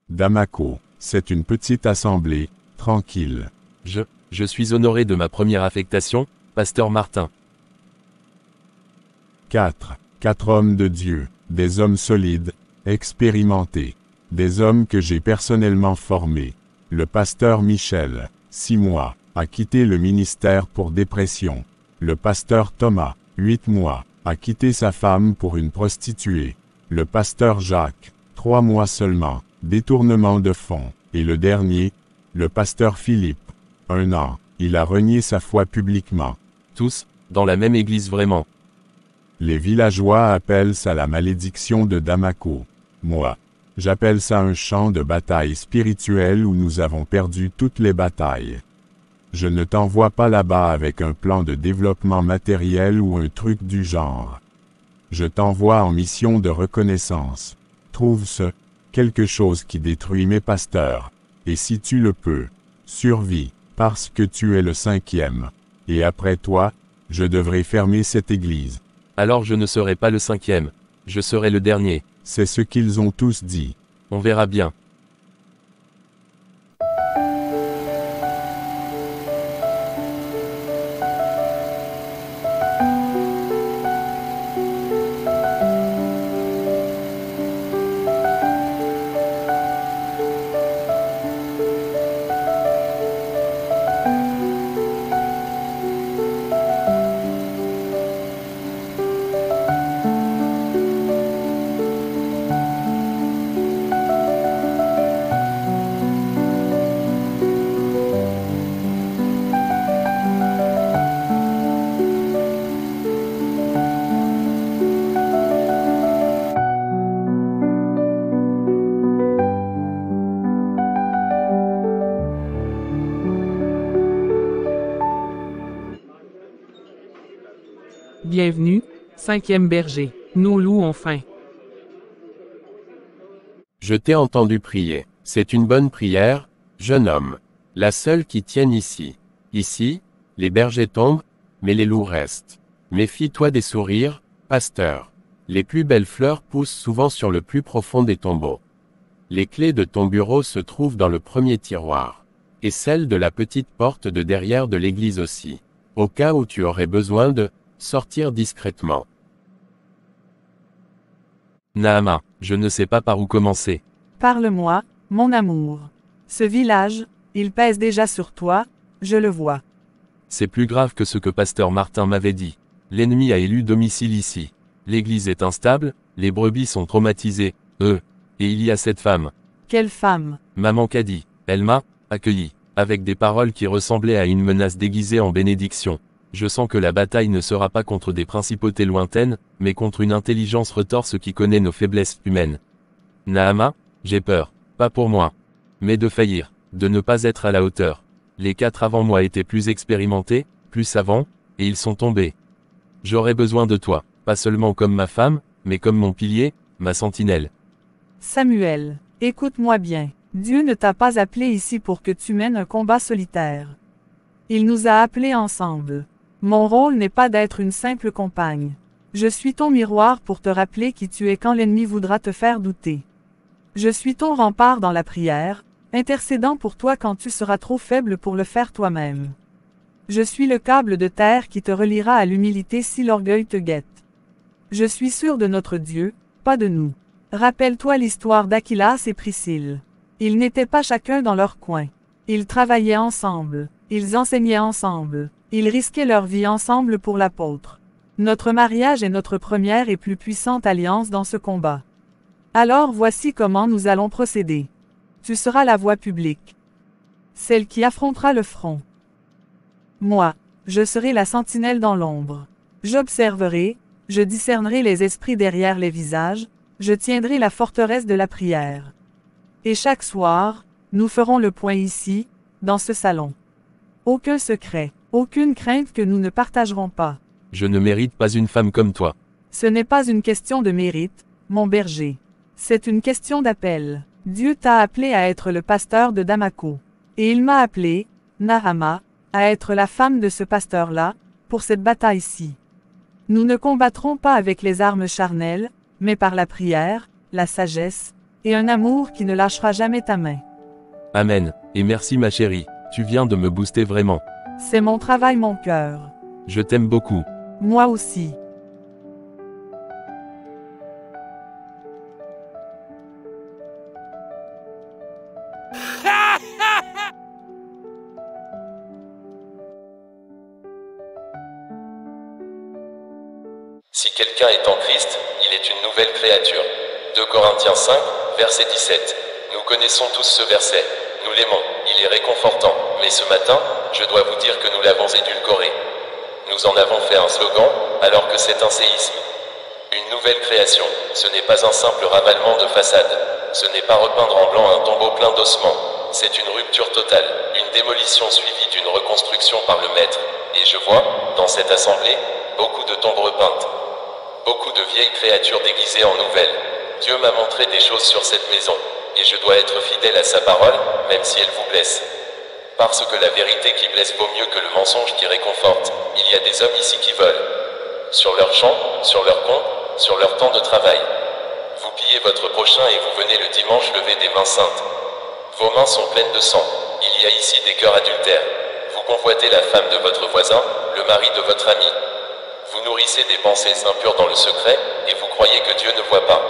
Damako, c'est une petite assemblée, tranquille. Je suis honoré de ma première affectation, pasteur Martin. 4 hommes de Dieu, des hommes solides, expérimentés, des hommes que j'ai personnellement formés. Le pasteur Michel, 6 mois, a quitté le ministère pour dépression. Le pasteur Thomas, 8 mois, a quitté sa femme pour une prostituée. Le pasteur Jacques, 3 mois seulement, détournement de fonds. Et le dernier, le pasteur Philippe, 1 an, il a renié sa foi publiquement. Tous, dans la même église vraiment. Les villageois appellent ça la malédiction de Damako. Moi, j'appelle ça un champ de bataille spirituelle où nous avons perdu toutes les batailles. Je ne t'envoie pas là-bas avec un plan de développement matériel ou un truc du genre. Je t'envoie en mission de reconnaissance. Trouve quelque chose qui détruit mes pasteurs. Et si tu le peux, survis, parce que tu es le 5e. Et après toi, je devrais fermer cette église. Alors je ne serai pas le 5e. Je serai le dernier. C'est ce qu'ils ont tous dit. On verra bien. Bienvenue, 5e berger. Nous louons fin. Je t'ai entendu prier. C'est une bonne prière, jeune homme. La seule qui tienne ici. Ici, les bergers tombent, mais les loups restent. Méfie-toi des sourires, pasteur. Les plus belles fleurs poussent souvent sur le plus profond des tombeaux. Les clés de ton bureau se trouvent dans le premier tiroir. Et celles de la petite porte de derrière de l'église aussi. Au cas où tu aurais besoin de sortir discrètement. Naama, je ne sais pas par où commencer. Parle-moi, mon amour. Ce village, il pèse déjà sur toi, je le vois. C'est plus grave que ce que pasteur Martin m'avait dit. L'ennemi a élu domicile ici. L'église est instable, les brebis sont traumatisées, et il y a cette femme. Quelle femme? Maman Kadi, elle m'a accueilli, avec des paroles qui ressemblaient à une menace déguisée en bénédiction. Je sens que la bataille ne sera pas contre des principautés lointaines, mais contre une intelligence retorse qui connaît nos faiblesses humaines. Naama, j'ai peur, pas pour moi, mais de faillir, de ne pas être à la hauteur. Les 4 avant moi étaient plus expérimentés, plus savants, et ils sont tombés. J'aurais besoin de toi, pas seulement comme ma femme, mais comme mon pilier, ma sentinelle. Samuel, écoute-moi bien. Dieu ne t'a pas appelé ici pour que tu mènes un combat solitaire. Il nous a appelés ensemble. Mon rôle n'est pas d'être une simple compagne. Je suis ton miroir pour te rappeler qui tu es quand l'ennemi voudra te faire douter. Je suis ton rempart dans la prière, intercédant pour toi quand tu seras trop faible pour le faire toi-même. Je suis le câble de terre qui te reliera à l'humilité si l'orgueil te guette. Je suis sûr de notre Dieu, pas de nous. Rappelle-toi l'histoire d'Aquilas et Priscille. Ils n'étaient pas chacun dans leur coin. Ils travaillaient ensemble. Ils enseignaient ensemble. Ils risquaient leur vie ensemble pour l'apôtre. Notre mariage est notre première et plus puissante alliance dans ce combat. Alors voici comment nous allons procéder. Tu seras la voix publique. Celle qui affrontera le front. Moi, je serai la sentinelle dans l'ombre. J'observerai, je discernerai les esprits derrière les visages, je tiendrai la forteresse de la prière. Et chaque soir, nous ferons le point ici, dans ce salon. Aucun secret, aucune crainte que nous ne partagerons pas. Je ne mérite pas une femme comme toi. Ce n'est pas une question de mérite, mon berger. C'est une question d'appel. Dieu t'a appelé à être le pasteur de Damako. Et il m'a appelé, Naama, à être la femme de ce pasteur-là, pour cette bataille-ci. Nous ne combattrons pas avec les armes charnelles, mais par la prière, la sagesse, et un amour qui ne lâchera jamais ta main. Amen, et merci ma chérie, tu viens de me booster vraiment. C'est mon travail, mon cœur. Je t'aime beaucoup. Moi aussi. Si quelqu'un est en Christ, il est une nouvelle créature. 2 Corinthiens 5, verset 17. Nous connaissons tous ce verset. Nous l'aimons, il est réconfortant. Mais ce matin, je dois vous dire que nous l'avons édulcoré. Nous en avons fait un slogan, alors que c'est un séisme. Une nouvelle création, ce n'est pas un simple ravalement de façade. Ce n'est pas repeindre en blanc un tombeau plein d'ossements. C'est une rupture totale, une démolition suivie d'une reconstruction par le Maître. Et je vois, dans cette assemblée, beaucoup de tombes repeintes. Beaucoup de vieilles créatures déguisées en nouvelles. Dieu m'a montré des choses sur cette maison, et je dois être fidèle à sa parole, même si elle vous blesse. Parce que la vérité qui blesse vaut mieux que le mensonge qui réconforte. Il y a des hommes ici qui volent. Sur leur champ, sur leur compte, sur leur temps de travail. Vous pillez votre prochain et vous venez le dimanche lever des mains saintes. Vos mains sont pleines de sang. Il y a ici des cœurs adultères. Vous convoitez la femme de votre voisin, le mari de votre ami. Vous nourrissez des pensées impures dans le secret, et vous croyez que Dieu ne voit pas.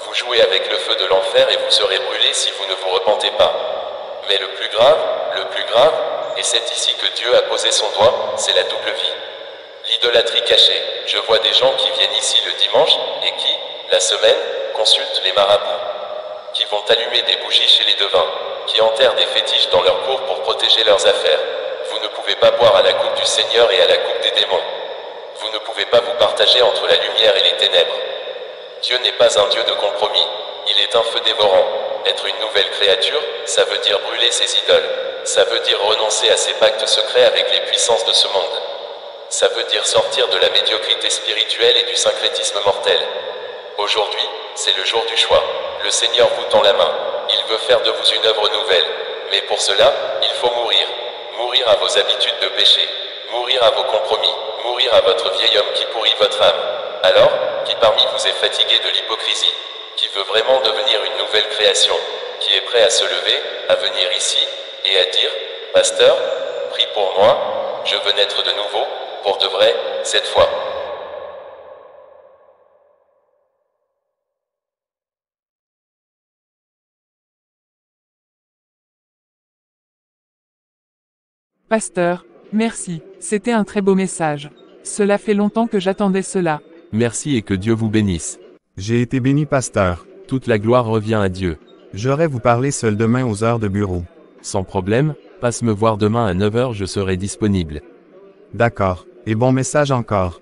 Vous jouez avec le feu de l'enfer et vous serez brûlés si vous ne vous repentez pas. Mais le plus grave, et c'est ici que Dieu a posé son doigt, c'est la double vie. L'idolâtrie cachée. Je vois des gens qui viennent ici le dimanche, et qui, la semaine, consultent les marabouts. Qui vont allumer des bougies chez les devins, qui enterrent des fétiches dans leur cour pour protéger leurs affaires. Vous ne pouvez pas boire à la coupe du Seigneur et à la coupe des démons. Vous ne pouvez pas vous partager entre la lumière et les ténèbres. Dieu n'est pas un Dieu de compromis, il est un feu dévorant. Être une nouvelle créature, ça veut dire brûler ses idoles. Ça veut dire renoncer à ses pactes secrets avec les puissances de ce monde. Ça veut dire sortir de la médiocrité spirituelle et du syncrétisme mortel. Aujourd'hui, c'est le jour du choix. Le Seigneur vous tend la main. Il veut faire de vous une œuvre nouvelle. Mais pour cela, il faut mourir. Mourir à vos habitudes de péché. Mourir à vos compromis. Mourir à votre vieil homme qui pourrit votre âme. Alors, qui parmi vous est fatigué de l'hypocrisie? Qui veut vraiment devenir une nouvelle création? Qui est prêt à se lever, à venir ici, et à dire, « Pasteur, prie pour moi, je veux naître de nouveau, pour de vrai, cette fois. » Pasteur, merci, c'était un très beau message. Cela fait longtemps que j'attendais cela. Merci et que Dieu vous bénisse. J'ai été béni, pasteur. Toute la gloire revient à Dieu. J'aurais vous parler seul demain aux heures de bureau. Sans problème, passe me voir demain à 9 h, je serai disponible. D'accord, et bon message encore.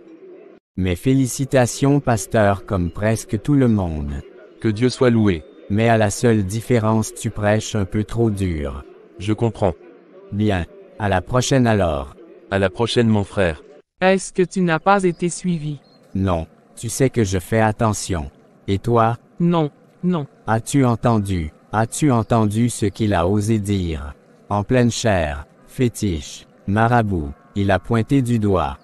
Mes félicitations, pasteur, comme presque tout le monde. Que Dieu soit loué. Mais à la seule différence, tu prêches un peu trop dur. Je comprends. Bien. À la prochaine alors. À la prochaine mon frère. Est-ce que tu n'as pas été suivi? Non. Tu sais que je fais attention. Et toi? Non, non. As-tu entendu ce qu'il a osé dire? En pleine chair, fétiche, marabout, il a pointé du doigt.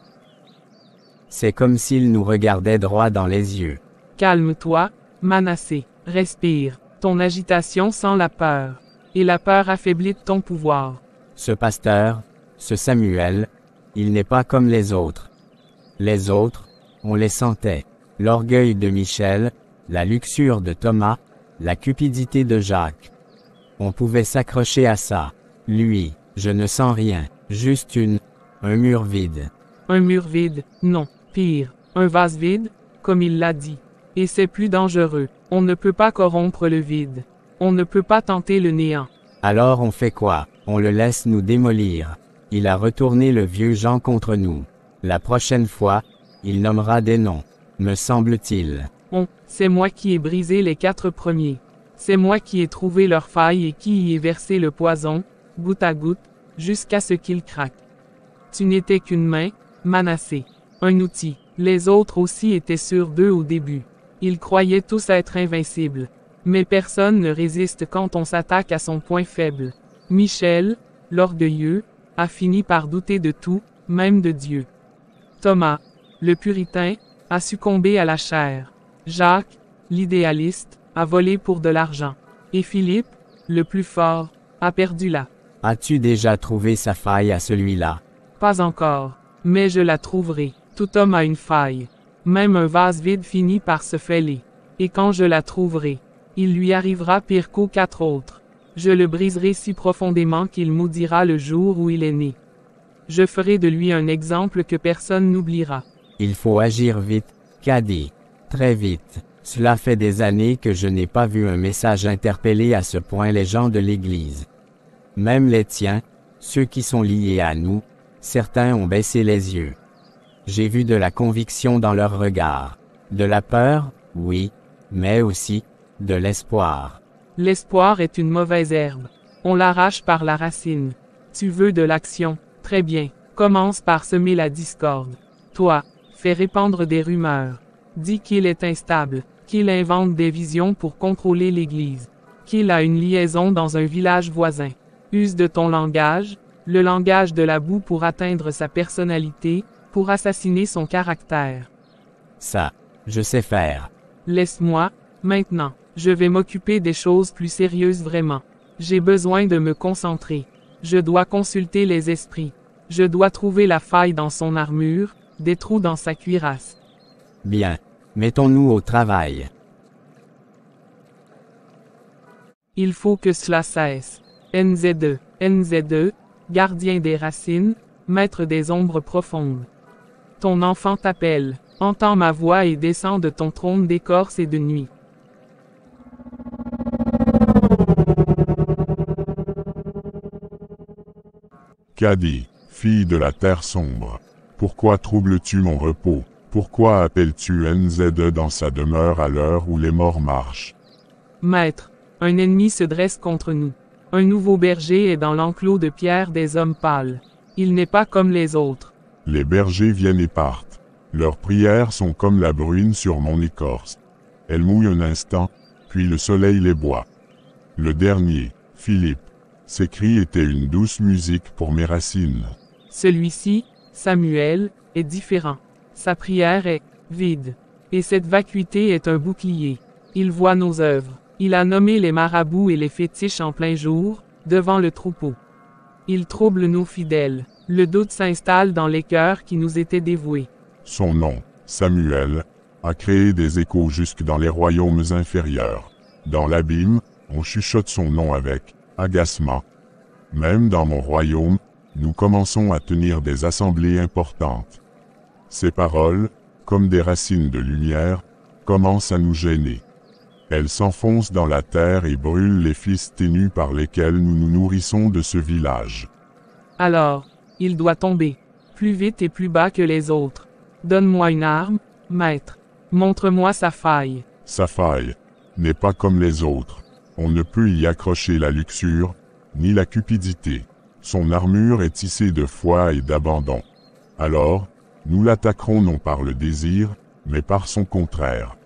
C'est comme s'il nous regardait droit dans les yeux. Calme-toi, Manassé. Respire. Ton agitation sent la peur. Et la peur affaiblit ton pouvoir. Ce pasteur, ce Samuel, il n'est pas comme les autres. Les autres, on les sentait. L'orgueil de Michel, la luxure de Thomas, la cupidité de Jacques. On pouvait s'accrocher à ça. Lui, je ne sens rien, juste un mur vide. Un mur vide, non, pire, un vase vide, comme il l'a dit. Et c'est plus dangereux. On ne peut pas corrompre le vide. On ne peut pas tenter le néant. Alors on fait quoi? On le laisse nous démolir. Il a retourné le vieux Jean contre nous. La prochaine fois, il nommera des noms, me semble-t-il. C'est moi qui ai brisé les 4 premiers. C'est moi qui ai trouvé leur faille et qui y ai versé le poison, goutte à goutte, jusqu'à ce qu'il craque. Tu n'étais qu'une main, Manassé. Un outil. Les autres aussi étaient sûrs d'eux au début. Ils croyaient tous être invincibles. Mais personne ne résiste quand on s'attaque à son point faible. Michel, l'orgueilleux, a fini par douter de tout, même de Dieu. Thomas, le puritain, a succombé à la chair. Jacques, l'idéaliste, a volé pour de l'argent. Et Philippe, le plus fort, a perdu la. As-tu déjà trouvé sa faille à celui-là? Pas encore, mais je la trouverai. Tout homme a une faille. Même un vase vide finit par se fêler. Et quand je la trouverai, il lui arrivera pire qu'aux 4 autres. Je le briserai si profondément qu'il maudira le jour où il est né. Je ferai de lui un exemple que personne n'oubliera. Il faut agir vite, Caddy. Très vite. Cela fait des années que je n'ai pas vu un message interpeller à ce point les gens de l'Église. Même les tiens, ceux qui sont liés à nous, certains ont baissé les yeux. J'ai vu de la conviction dans leurs regards. De la peur, oui, mais aussi, de l'espoir. L'espoir est une mauvaise herbe. On l'arrache par la racine. Tu veux de l'action, très bien. Commence par semer la discorde. Toi, fais répandre des rumeurs. Dis qu'il est instable, qu'il invente des visions pour contrôler l'Église, qu'il a une liaison dans un village voisin. Use de ton langage, le langage de la boue pour atteindre sa personnalité, pour assassiner son caractère. Ça, je sais faire. Laisse-moi, maintenant. Je vais m'occuper des choses plus sérieuses vraiment. J'ai besoin de me concentrer. Je dois consulter les esprits. Je dois trouver la faille dans son armure, des trous dans sa cuirasse. Bien. Mettons-nous au travail. Il faut que cela cesse. NZ2, NZ2, gardien des racines, maître des ombres profondes. Ton enfant t'appelle, entends ma voix et descends de ton trône d'écorce et de nuit. Caddy, fille de la terre sombre, pourquoi troubles-tu mon repos? Pourquoi appelles-tu NZ dans sa demeure à l'heure où les morts marchent? Maître, un ennemi se dresse contre nous. Un nouveau berger est dans l'enclos de pierre des hommes pâles. Il n'est pas comme les autres. Les bergers viennent et partent. Leurs prières sont comme la bruine sur mon écorce. Elles mouillent un instant, puis le soleil les boit. Le dernier, Philippe, ses cris étaient une douce musique pour mes racines. Celui-ci, Samuel, est différent. Sa prière est vide. Et cette vacuité est un bouclier. Il voit nos œuvres. Il a nommé les marabouts et les fétiches en plein jour, devant le troupeau. Il trouble nos fidèles. Le doute s'installe dans les cœurs qui nous étaient dévoués. Son nom, Samuel, a créé des échos jusque dans les royaumes inférieurs. Dans l'abîme, on chuchote son nom avec agacement. Même dans mon royaume, nous commençons à tenir des assemblées importantes. Ces paroles, comme des racines de lumière, commencent à nous gêner. Elles s'enfoncent dans la terre et brûlent les fils ténus par lesquels nous nous nourrissons de ce village. Alors, il doit tomber, plus vite et plus bas que les autres. Donne-moi une arme, maître. Montre-moi sa faille. Sa faille n'est pas comme les autres. On ne peut y accrocher la luxure, ni la cupidité. Son armure est tissée de foi et d'abandon. Alors, nous l'attaquerons non par le désir, mais par son contraire.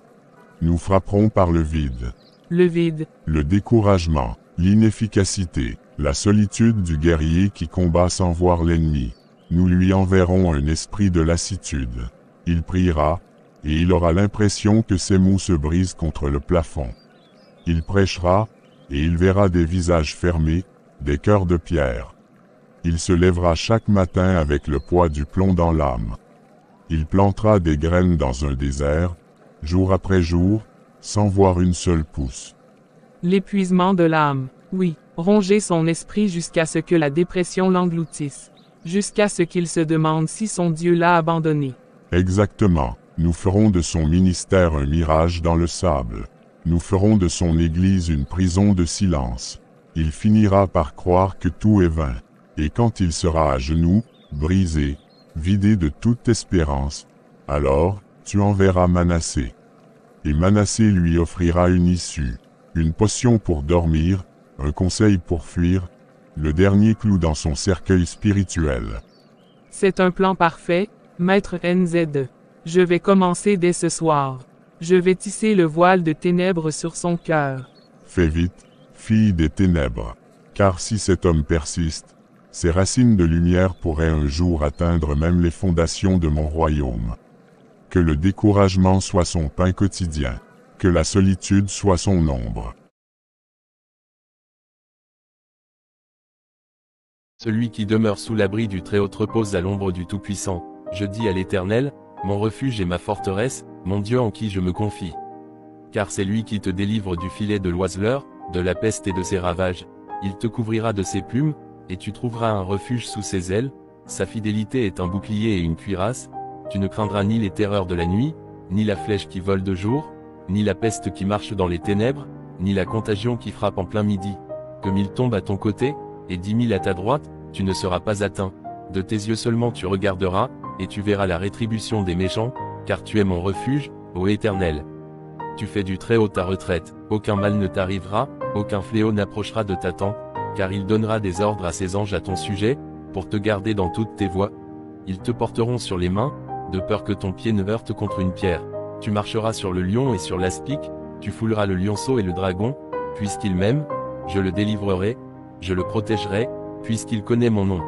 Nous frapperons par le vide. Le vide. Le découragement, l'inefficacité, la solitude du guerrier qui combat sans voir l'ennemi. Nous lui enverrons un esprit de lassitude. Il priera, et il aura l'impression que ses mots se brisent contre le plafond. Il prêchera, et il verra des visages fermés, des cœurs de pierre. Il se lèvera chaque matin avec le poids du plomb dans l'âme. Il plantera des graines dans un désert, jour après jour, sans voir une seule pousse. L'épuisement de l'âme, oui, ronger son esprit jusqu'à ce que la dépression l'engloutisse, jusqu'à ce qu'il se demande si son Dieu l'a abandonné. Exactement, nous ferons de son ministère un mirage dans le sable. Nous ferons de son Église une prison de silence. Il finira par croire que tout est vain. Et quand il sera à genoux, brisé, vidé de toute espérance, alors, tu enverras Manassé. Et Manassé lui offrira une issue, une potion pour dormir, un conseil pour fuir, le dernier clou dans son cercueil spirituel. C'est un plan parfait, maître NZ. Je vais commencer dès ce soir. Je vais tisser le voile de ténèbres sur son cœur. Fais vite, fille des ténèbres, car si cet homme persiste, ses racines de lumière pourraient un jour atteindre même les fondations de mon royaume. Que le découragement soit son pain quotidien. Que la solitude soit son ombre. Celui qui demeure sous l'abri du Très-Haut repose à l'ombre du Tout-Puissant. Je dis à l'Éternel, mon refuge et ma forteresse, mon Dieu en qui je me confie. Car c'est lui qui te délivre du filet de l'oiseleur, de la peste et de ses ravages. Il te couvrira de ses plumes, et tu trouveras un refuge sous ses ailes. Sa fidélité est un bouclier et une cuirasse. Tu ne craindras ni les terreurs de la nuit, ni la flèche qui vole de jour, ni la peste qui marche dans les ténèbres, ni la contagion qui frappe en plein midi. Que 1000 tombent à ton côté, et 10 000 à ta droite, tu ne seras pas atteint. De tes yeux seulement tu regarderas, et tu verras la rétribution des méchants, car tu es mon refuge, ô Éternel. Tu fais du Très-Haut ta retraite, aucun mal ne t'arrivera, aucun fléau n'approchera de ta tente, car il donnera des ordres à ses anges à ton sujet, pour te garder dans toutes tes voies. Ils te porteront sur les mains, de peur que ton pied ne heurte contre une pierre. Tu marcheras sur le lion et sur l'aspic, tu fouleras le lionceau et le dragon, puisqu'il m'aime, je le délivrerai, je le protégerai, puisqu'il connaît mon nom.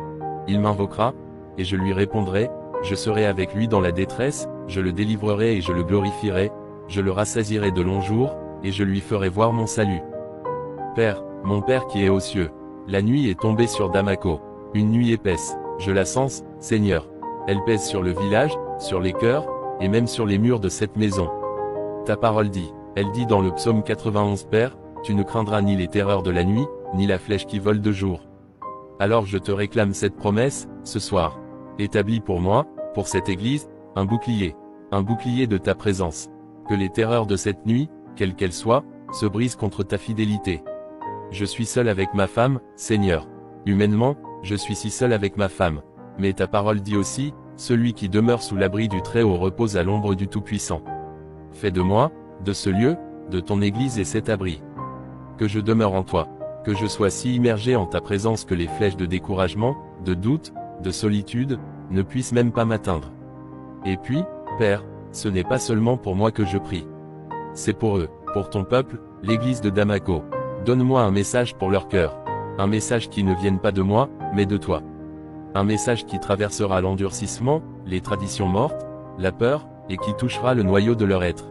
Il m'invoquera, et je lui répondrai, je serai avec lui dans la détresse, je le délivrerai et je le glorifierai, je le rassasierai de longs jours, et je lui ferai voir mon salut. Père, mon Père qui est aux cieux, la nuit est tombée sur Damaco, une nuit épaisse, je la sens, Seigneur. Elle pèse sur le village, sur les cœurs, et même sur les murs de cette maison. Ta parole dit, elle dit dans le psaume 91 Père, tu ne craindras ni les terreurs de la nuit, ni la flèche qui vole de jour. Alors je te réclame cette promesse, ce soir. Établis pour moi, pour cette église, un bouclier de ta présence. Que les terreurs de cette nuit, quelles qu'elles soient, se brisent contre ta fidélité. Je suis seul avec ma femme, Seigneur. Humainement, je suis si seul avec ma femme. Mais ta parole dit aussi, celui qui demeure sous l'abri du Très-Haut repose à l'ombre du Tout-Puissant. Fais de moi, de ce lieu, de ton église et cet abri. Que je demeure en toi, que je sois si immergé en ta présence que les flèches de découragement, de doute, de solitude, ne puissent même pas m'atteindre. Et puis, Père, ce n'est pas seulement pour moi que je prie. C'est pour eux, pour ton peuple, l'église de Damaco. Donne-moi un message pour leur cœur. Un message qui ne vienne pas de moi, mais de toi. Un message qui traversera l'endurcissement, les traditions mortes, la peur, et qui touchera le noyau de leur être.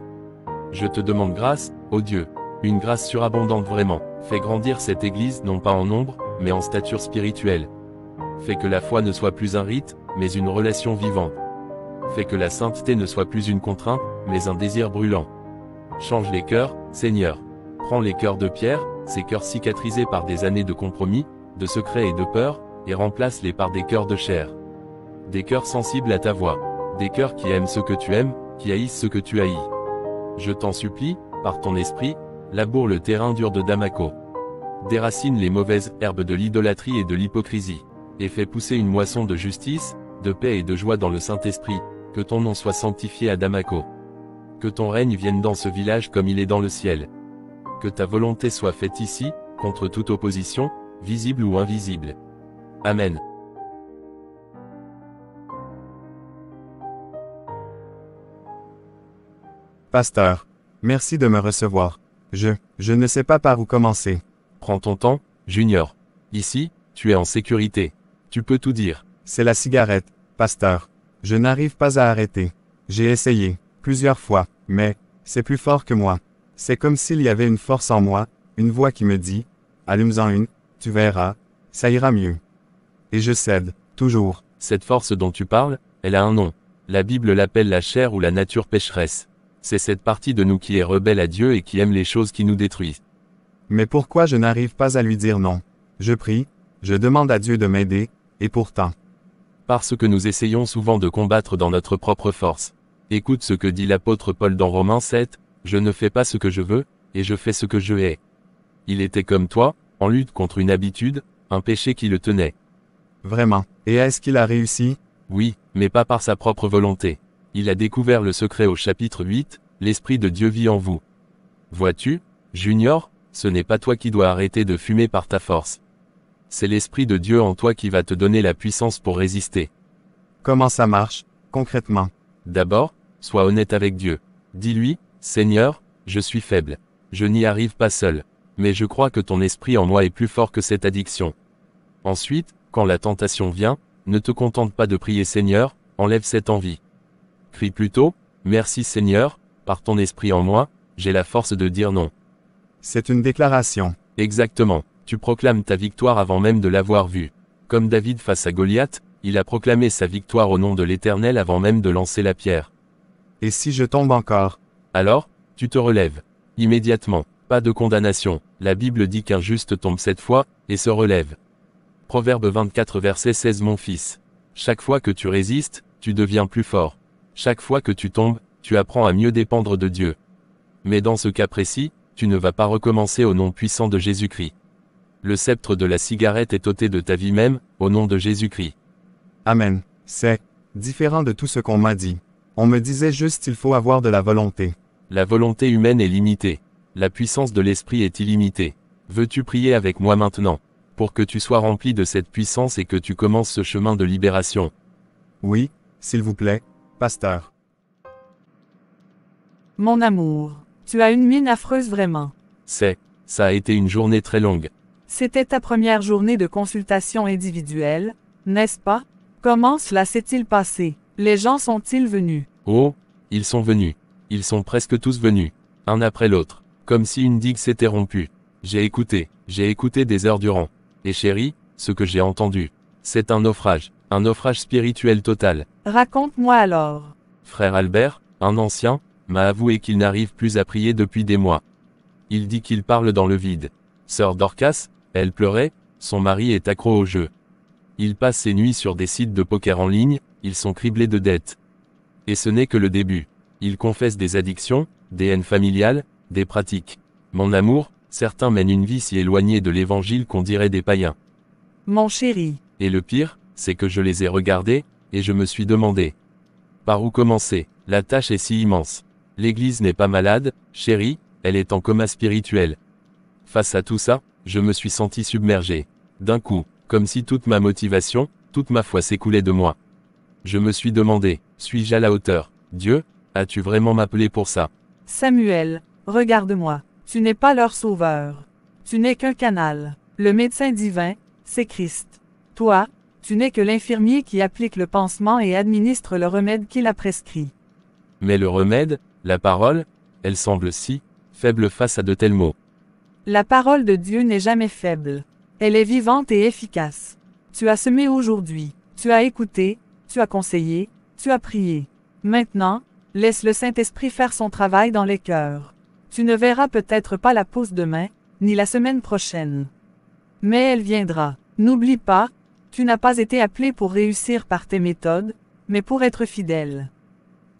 Je te demande grâce, ô Dieu, une grâce surabondante vraiment. Fais grandir cette église non pas en nombre, mais en stature spirituelle. Fais que la foi ne soit plus un rite, mais une relation vivante. Fais que la sainteté ne soit plus une contrainte, mais un désir brûlant. Change les cœurs, Seigneur. Prends les cœurs de pierre, ces cœurs cicatrisés par des années de compromis, de secrets et de peur, et remplace-les par des cœurs de chair. Des cœurs sensibles à ta voix. Des cœurs qui aiment ce que tu aimes, qui haïssent ce que tu haïs. Je t'en supplie, par ton esprit, laboure le terrain dur de Damaco. Déracine les mauvaises herbes de l'idolâtrie et de l'hypocrisie. Et fais pousser une moisson de justice, de paix et de joie dans le Saint-Esprit. Que ton nom soit sanctifié à Damaco. Que ton règne vienne dans ce village comme il est dans le ciel. Que ta volonté soit faite ici, contre toute opposition, visible ou invisible. Amen. Pasteur, merci de me recevoir. Je ne sais pas par où commencer. Prends ton temps, Junior. Ici, tu es en sécurité. Tu peux tout dire. C'est la cigarette, pasteur. Je n'arrive pas à arrêter. J'ai essayé, plusieurs fois, mais c'est plus fort que moi. C'est comme s'il y avait une force en moi, une voix qui me dit, allume-en une, tu verras, ça ira mieux. Et je cède, toujours. Cette force dont tu parles, elle a un nom. La Bible l'appelle la chair ou la nature pécheresse. C'est cette partie de nous qui est rebelle à Dieu et qui aime les choses qui nous détruisent. Mais pourquoi je n'arrive pas à lui dire non? Je prie, je demande à Dieu de m'aider, et pourtant. Parce que nous essayons souvent de combattre dans notre propre force. Écoute ce que dit l'apôtre Paul dans Romains 7, « Je ne fais pas ce que je veux, et je fais ce que je hais. » Il était comme toi, en lutte contre une habitude, un péché qui le tenait. Vraiment. Et est-ce qu'il a réussi? Oui, mais pas par sa propre volonté. Il a découvert le secret au chapitre 8, « L'Esprit de Dieu vit en vous. » Vois-tu, Junior, ce n'est pas toi qui dois arrêter de fumer par ta force. C'est l'Esprit de Dieu en toi qui va te donner la puissance pour résister. Comment ça marche, concrètement? D'abord, sois honnête avec Dieu. Dis-lui, « Seigneur, je suis faible. Je n'y arrive pas seul. Mais je crois que ton esprit en moi est plus fort que cette addiction. » Ensuite, quand la tentation vient, ne te contente pas de prier Seigneur, enlève cette envie. Crie plutôt, Merci Seigneur, par ton esprit en moi, j'ai la force de dire non. C'est une déclaration. Exactement, tu proclames ta victoire avant même de l'avoir vue. Comme David face à Goliath, il a proclamé sa victoire au nom de l'Éternel avant même de lancer la pierre. Et si je tombe encore? Alors, tu te relèves. Immédiatement, pas de condamnation. La Bible dit qu'un juste tombe 7 fois, et se relève. Proverbe 24 verset 16. Mon fils. Chaque fois que tu résistes, tu deviens plus fort. Chaque fois que tu tombes, tu apprends à mieux dépendre de Dieu. Mais dans ce cas précis, tu ne vas pas recommencer au nom puissant de Jésus-Christ. Le sceptre de la cigarette est ôté de ta vie même, au nom de Jésus-Christ. Amen. C'est différent de tout ce qu'on m'a dit. On me disait juste il faut avoir de la volonté. La volonté humaine est limitée. La puissance de l'esprit est illimitée. Veux-tu prier avec moi maintenant, pour que tu sois rempli de cette puissance et que tu commences ce chemin de libération? Oui, s'il vous plaît, pasteur. Mon amour, tu as une mine affreuse vraiment. Ça a été une journée très longue. C'était ta première journée de consultation individuelle, n'est-ce pas? Comment cela s'est-il passé? Les gens sont-ils venus? Oh, ils sont venus. Ils sont presque tous venus, un après l'autre, comme si une digue s'était rompue. J'ai écouté des heures durant. Et chérie, ce que j'ai entendu, c'est un naufrage spirituel total. Raconte-moi alors. Frère Albert, un ancien, m'a avoué qu'il n'arrive plus à prier depuis des mois. Il dit qu'il parle dans le vide. Sœur Dorcas, elle pleurait, son mari est accro au jeu. Il passe ses nuits sur des sites de poker en ligne, ils sont criblés de dettes. Et ce n'est que le début. Il confesse des addictions, des haines familiales, des pratiques. Mon amour, certains mènent une vie si éloignée de l'évangile qu'on dirait des païens. Mon chéri. Et le pire, c'est que je les ai regardés, et je me suis demandé. Par où commencer? La tâche est si immense. L'Église n'est pas malade, chérie, elle est en coma spirituel. Face à tout ça, je me suis senti submergé. D'un coup, comme si toute ma motivation, toute ma foi s'écoulait de moi. Je me suis demandé, suis-je à la hauteur? Dieu, as-tu vraiment m'appelé pour ça? Samuel, regarde-moi. Tu n'es pas leur sauveur. Tu n'es qu'un canal. Le médecin divin, c'est Christ. Toi, tu n'es que l'infirmier qui applique le pansement et administre le remède qu'il a prescrit. Mais le remède, la parole, elle semble si faible face à de tels mots. La parole de Dieu n'est jamais faible. Elle est vivante et efficace. Tu as semé aujourd'hui. Tu as écouté. Tu as conseillé. Tu as prié. Maintenant, laisse le Saint-Esprit faire son travail dans les cœurs. Tu ne verras peut-être pas la pause demain, ni la semaine prochaine. Mais elle viendra. N'oublie pas, tu n'as pas été appelé pour réussir par tes méthodes, mais pour être fidèle.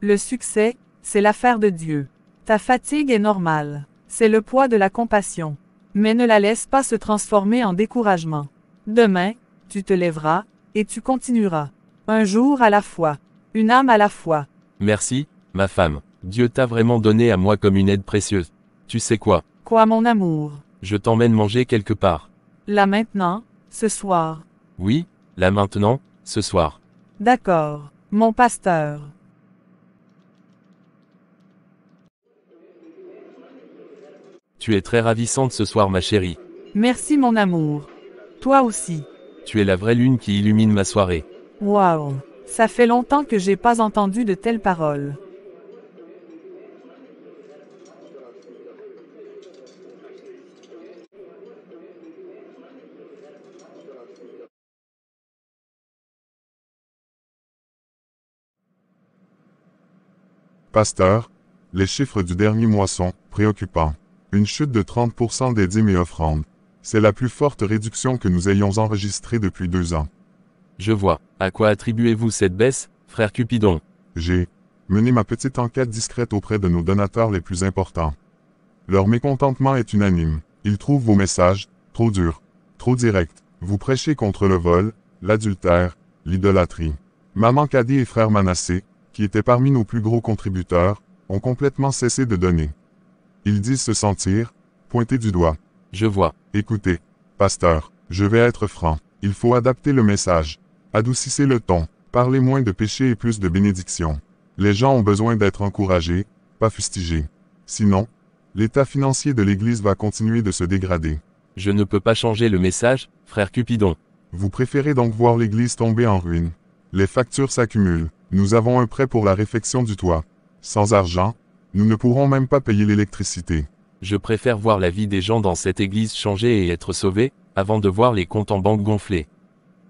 Le succès, c'est l'affaire de Dieu. Ta fatigue est normale. C'est le poids de la compassion. Mais ne la laisse pas se transformer en découragement. Demain, tu te lèveras, et tu continueras. Un jour à la fois. Une âme à la fois. Merci, ma femme. Dieu t'a vraiment donné à moi comme une aide précieuse. Tu sais quoi? Quoi, mon amour? Je t'emmène manger quelque part. Là maintenant, ce soir. Oui, là maintenant, ce soir. D'accord, mon pasteur. Tu es très ravissante ce soir, ma chérie. Merci, mon amour. Toi aussi. Tu es la vraie lune qui illumine ma soirée. Waouh, ça fait longtemps que j'ai pas entendu de telles paroles. Pasteur, les chiffres du dernier mois sont préoccupants. Une chute de 30% des dîmes et offrandes. C'est la plus forte réduction que nous ayons enregistrée depuis 2 ans. Je vois. À quoi attribuez-vous cette baisse, frère Cupidon? J'ai mené ma petite enquête discrète auprès de nos donateurs les plus importants. Leur mécontentement est unanime. Ils trouvent vos messages trop durs, trop directs. Vous prêchez contre le vol, l'adultère, l'idolâtrie. Maman Caddy et frère Manassé, qui étaient parmi nos plus gros contributeurs, ont complètement cessé de donner. Ils disent se sentir pointés du doigt. Je vois. Écoutez, pasteur, je vais être franc. Il faut adapter le message. Adoucissez le ton. Parlez moins de péché et plus de bénédiction. Les gens ont besoin d'être encouragés, pas fustigés. Sinon, l'état financier de l'Église va continuer de se dégrader. Je ne peux pas changer le message, frère Cupidon. Vous préférez donc voir l'Église tomber en ruine. Les factures s'accumulent. Nous avons un prêt pour la réfection du toit. Sans argent, nous ne pourrons même pas payer l'électricité. Je préfère voir la vie des gens dans cette église changer et être sauvés, avant de voir les comptes en banque gonfler.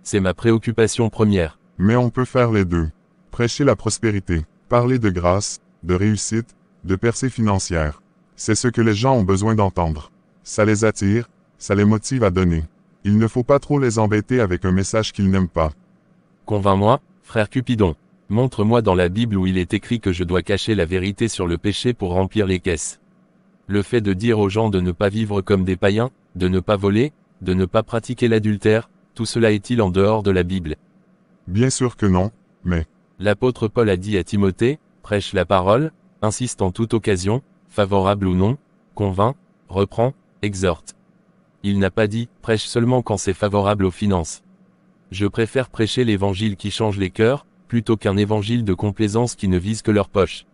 C'est ma préoccupation première. Mais on peut faire les deux. Prêcher la prospérité, parler de grâce, de réussite, de percée financière. C'est ce que les gens ont besoin d'entendre. Ça les attire, ça les motive à donner. Il ne faut pas trop les embêter avec un message qu'ils n'aiment pas. Convainc-moi, frère Cupidon. Montre-moi dans la Bible où il est écrit que je dois cacher la vérité sur le péché pour remplir les caisses. Le fait de dire aux gens de ne pas vivre comme des païens, de ne pas voler, de ne pas pratiquer l'adultère, tout cela est-il en dehors de la Bible? Bien sûr que non, mais L'apôtre Paul a dit à Timothée, prêche la parole, insiste en toute occasion, favorable ou non, convainc, reprend, exhorte. Il n'a pas dit, prêche seulement quand c'est favorable aux finances. Je préfère prêcher l'évangile qui change les cœurs, plutôt qu'un évangile de complaisance qui ne vise que leur poche.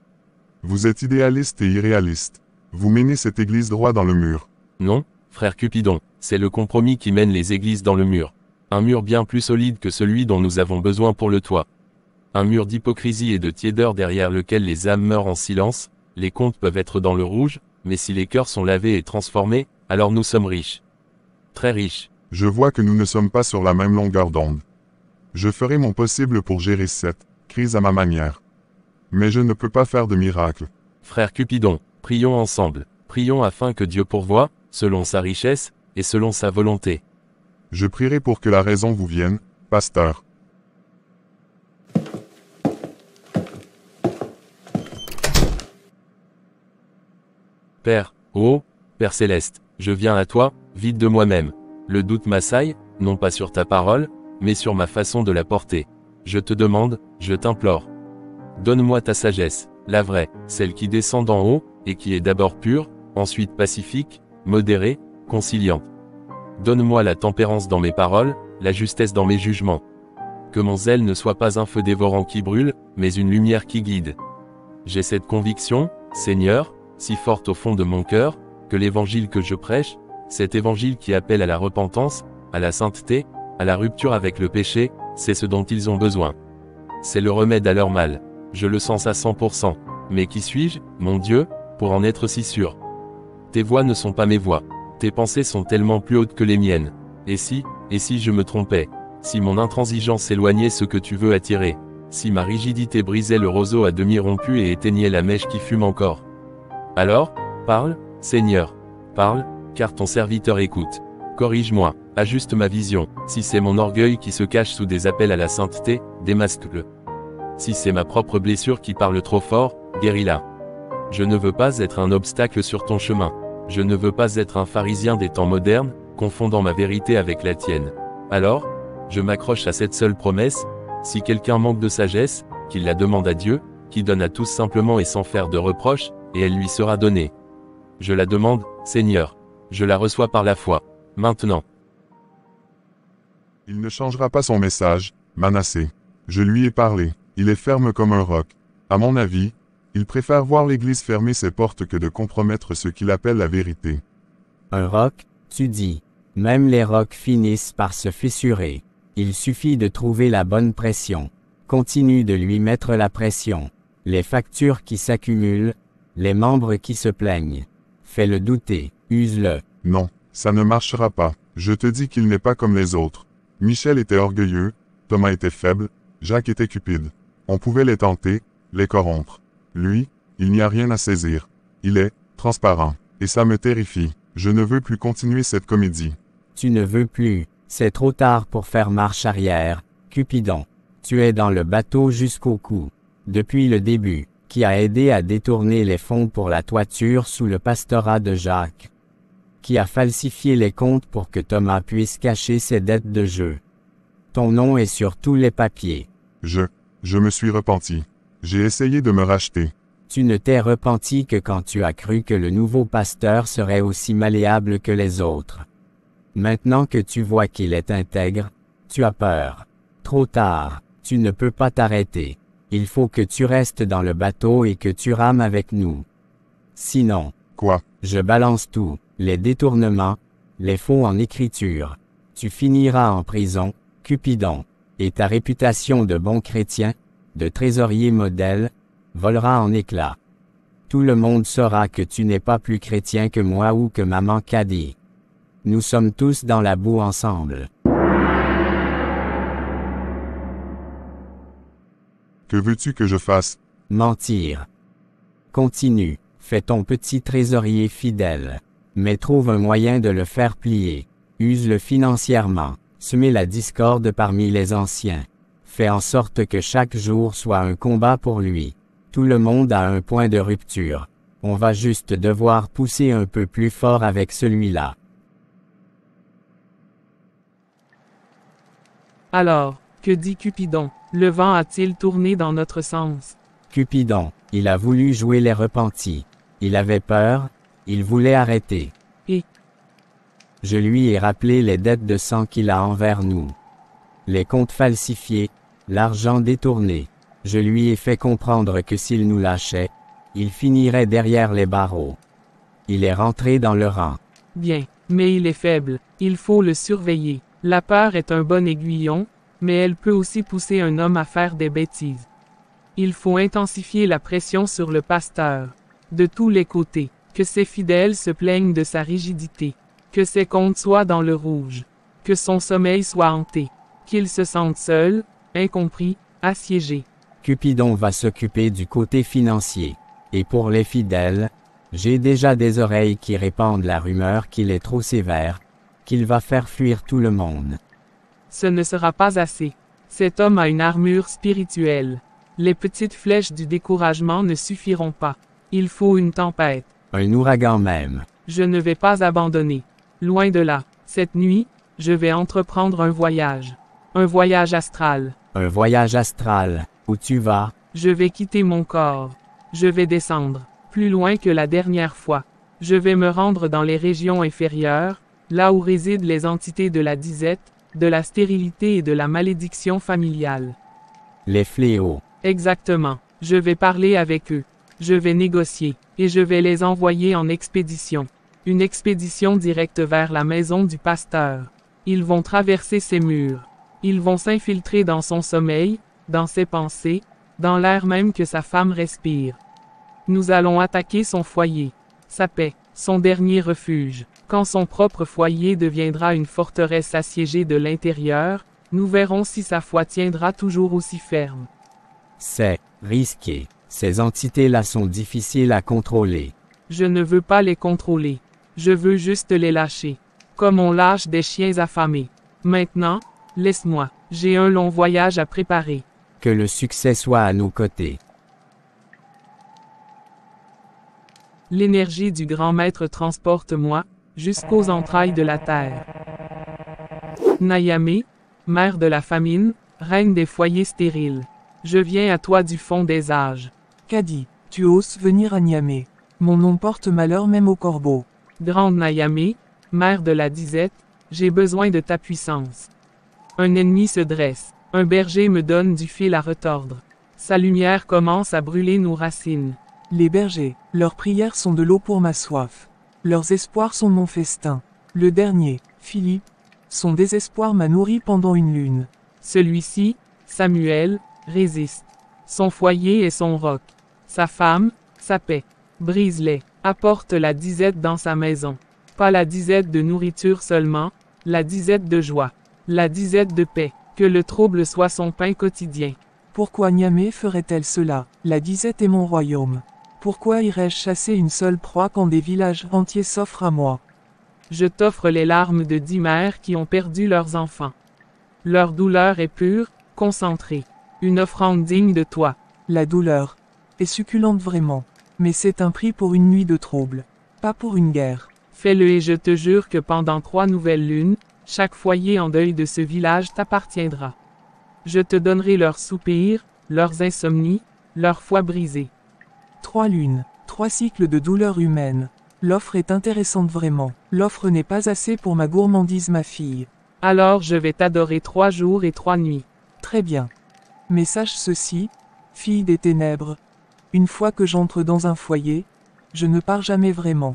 vous êtes idéaliste et irréaliste. Vous menez cette église droit dans le mur. Non, frère Cupidon, c'est le compromis qui mène les églises dans le mur. Un mur bien plus solide que celui dont nous avons besoin pour le toit. Un mur d'hypocrisie et de tiédeur derrière lequel les âmes meurent en silence, les comptes peuvent être dans le rouge, mais si les cœurs sont lavés et transformés, alors nous sommes riches. Très riches. Je vois que nous ne sommes pas sur la même longueur d'onde. Je ferai mon possible pour gérer cette crise à ma manière. Mais je ne peux pas faire de miracle. Frère Cupidon, prions ensemble. Prions afin que Dieu pourvoie, selon sa richesse, et selon sa volonté. Je prierai pour que la raison vous vienne, pasteur. Père, ô Père céleste, je viens à toi, vide de moi-même. Le doute m'assaille, non pas sur ta parole, mais sur ma façon de la porter. Je te demande, je t'implore. Donne-moi ta sagesse, la vraie, celle qui descend d'en haut, et qui est d'abord pure, ensuite pacifique, modérée, conciliante. Donne-moi la tempérance dans mes paroles, la justesse dans mes jugements. Que mon zèle ne soit pas un feu dévorant qui brûle, mais une lumière qui guide. J'ai cette conviction, Seigneur, si forte au fond de mon cœur, que l'évangile que je prêche, cet évangile qui appelle à la repentance, à la sainteté, à la rupture avec le péché, c'est ce dont ils ont besoin. C'est le remède à leur mal. Je le sens à 100%. Mais qui suis-je, mon Dieu, pour en être si sûr? Tes voies ne sont pas mes voies. Tes pensées sont tellement plus hautes que les miennes. Et si je me trompais? Si mon intransigeance éloignait ce que tu veux attirer? Si ma rigidité brisait le roseau à demi rompu et éteignait la mèche qui fume encore? Alors, parle, Seigneur. Parle, car ton serviteur écoute. Corrige-moi, ajuste ma vision. Si c'est mon orgueil qui se cache sous des appels à la sainteté, démasque-le. Si c'est ma propre blessure qui parle trop fort, guéris-la. Je ne veux pas être un obstacle sur ton chemin. Je ne veux pas être un pharisien des temps modernes, confondant ma vérité avec la tienne. Alors, je m'accroche à cette seule promesse, si quelqu'un manque de sagesse, qu'il la demande à Dieu, qui donne à tous simplement et sans faire de reproches, et elle lui sera donnée. Je la demande, Seigneur. Je la reçois par la foi. Maintenant. Il ne changera pas son message, Manassé. Je lui ai parlé. Il est ferme comme un roc. À mon avis, il préfère voir l'Église fermer ses portes que de compromettre ce qu'il appelle la vérité. Un roc, tu dis. Même les rocs finissent par se fissurer. Il suffit de trouver la bonne pression. Continue de lui mettre la pression. Les factures qui s'accumulent, les membres qui se plaignent. Fais-le douter, use-le. Non, ça ne marchera pas. Je te dis qu'il n'est pas comme les autres. Michel était orgueilleux, Thomas était faible, Jacques était cupide. On pouvait les tenter, les corrompre. Lui, il n'y a rien à saisir. Il est transparent. Et ça me terrifie. Je ne veux plus continuer cette comédie. Tu ne veux plus. C'est trop tard pour faire marche arrière, Cupidon. Tu es dans le bateau jusqu'au cou. Depuis le début, qui a aidé à détourner les fonds pour la toiture sous le pastorat de Jacques. Qui a falsifié les comptes pour que Thomas puisse cacher ses dettes de jeu. Ton nom est sur tous les papiers. Je me suis repenti. J'ai essayé de me racheter. Tu ne t'es repenti que quand tu as cru que le nouveau pasteur serait aussi malléable que les autres. Maintenant que tu vois qu'il est intègre, tu as peur. Trop tard, tu ne peux pas t'arrêter. Il faut que tu restes dans le bateau et que tu rames avec nous. Sinon, Quoi? je balance tout, les détournements, les faux en écriture. Tu finiras en prison, Cupidon, et ta réputation de bon chrétien, de trésorier modèle, volera en éclats. Tout le monde saura que tu n'es pas plus chrétien que moi ou que maman Caddy. Nous sommes tous dans la boue ensemble. Que veux-tu que je fasse? Mentir. Continue, fais ton petit trésorier fidèle. Mais trouve un moyen de le faire plier. Use-le financièrement. Semez la discorde parmi les anciens. Fais en sorte que chaque jour soit un combat pour lui. Tout le monde a un point de rupture. On va juste devoir pousser un peu plus fort avec celui-là. Alors, que dit Cupidon? Le vent a-t-il tourné dans notre sens? Cupidon, il a voulu jouer les repentis. Il avait peur, il voulait arrêter. Et? Je lui ai rappelé les dettes de sang qu'il a envers nous. Les comptes falsifiés, l'argent détourné. Je lui ai fait comprendre que s'il nous lâchait, il finirait derrière les barreaux. Il est rentré dans le rang. Bien, mais il est faible, il faut le surveiller. La peur est un bon aiguillon, mais elle peut aussi pousser un homme à faire des bêtises. Il faut intensifier la pression sur le pasteur. De tous les côtés, que ses fidèles se plaignent de sa rigidité, que ses comptes soient dans le rouge, que son sommeil soit hanté, qu'il se sente seul, incompris, assiégé. Cupidon va s'occuper du côté financier. Et pour les fidèles, j'ai déjà des oreilles qui répandent la rumeur qu'il est trop sévère, qu'il va faire fuir tout le monde. Ce ne sera pas assez. Cet homme a une armure spirituelle. Les petites flèches du découragement ne suffiront pas. Il faut une tempête. Un ouragan même. Je ne vais pas abandonner. Loin de là. Cette nuit, je vais entreprendre un voyage. Un voyage astral. Un voyage astral. Où tu vas? Je vais quitter mon corps. Je vais descendre. Plus loin que la dernière fois. Je vais me rendre dans les régions inférieures, là où résident les entités de la disette, de la stérilité et de la malédiction familiale. Les fléaux. Exactement. Je vais parler avec eux. Je vais négocier, et je vais les envoyer en expédition. Une expédition directe vers la maison du pasteur. Ils vont traverser ses murs. Ils vont s'infiltrer dans son sommeil, dans ses pensées, dans l'air même que sa femme respire. Nous allons attaquer son foyer, sa paix, son dernier refuge. Quand son propre foyer deviendra une forteresse assiégée de l'intérieur, nous verrons si sa foi tiendra toujours aussi ferme. C'est risqué. Ces entités-là sont difficiles à contrôler. Je ne veux pas les contrôler. Je veux juste les lâcher. Comme on lâche des chiens affamés. Maintenant, laisse-moi. J'ai un long voyage à préparer. Que le succès soit à nos côtés. L'énergie du grand maître transporte-moi, jusqu'aux entrailles de la terre. Nayame, mère de la famine, reine des foyers stériles. Je viens à toi du fond des âges. Caddy, tu oses venir à Niamey. Mon nom porte malheur même au corbeau. Grande Nayame, mère de la disette, j'ai besoin de ta puissance. Un ennemi se dresse. Un berger me donne du fil à retordre. Sa lumière commence à brûler nos racines. Les bergers, leurs prières sont de l'eau pour ma soif. Leurs espoirs sont mon festin. Le dernier, Philippe, son désespoir m'a nourri pendant une lune. Celui-ci, Samuel, résiste. Son foyer est son roc. Sa femme, sa paix. Brise-les, apporte la disette dans sa maison. Pas la disette de nourriture seulement, la disette de joie. La disette de paix. Que le trouble soit son pain quotidien. Pourquoi Niamey ferait-elle cela? La disette est mon royaume. Pourquoi irais-je chasser une seule proie quand des villages entiers s'offrent à moi? Je t'offre les larmes de 10 mères qui ont perdu leurs enfants. Leur douleur est pure, concentrée. Une offrande digne de toi. La douleur est succulente vraiment. Mais c'est un prix pour une nuit de trouble. Pas pour une guerre. Fais-le et je te jure que pendant 3 nouvelles lunes, chaque foyer en deuil de ce village t'appartiendra. Je te donnerai leurs soupirs, leurs insomnies, leurs foi brisées. 3 lunes, 3 cycles de douleur humaine. L'offre est intéressante vraiment. L'offre n'est pas assez pour ma gourmandise ma fille. Alors je vais t'adorer 3 jours et 3 nuits. Très bien. Mais sache ceci, fille des ténèbres. Une fois que j'entre dans un foyer, je ne pars jamais vraiment.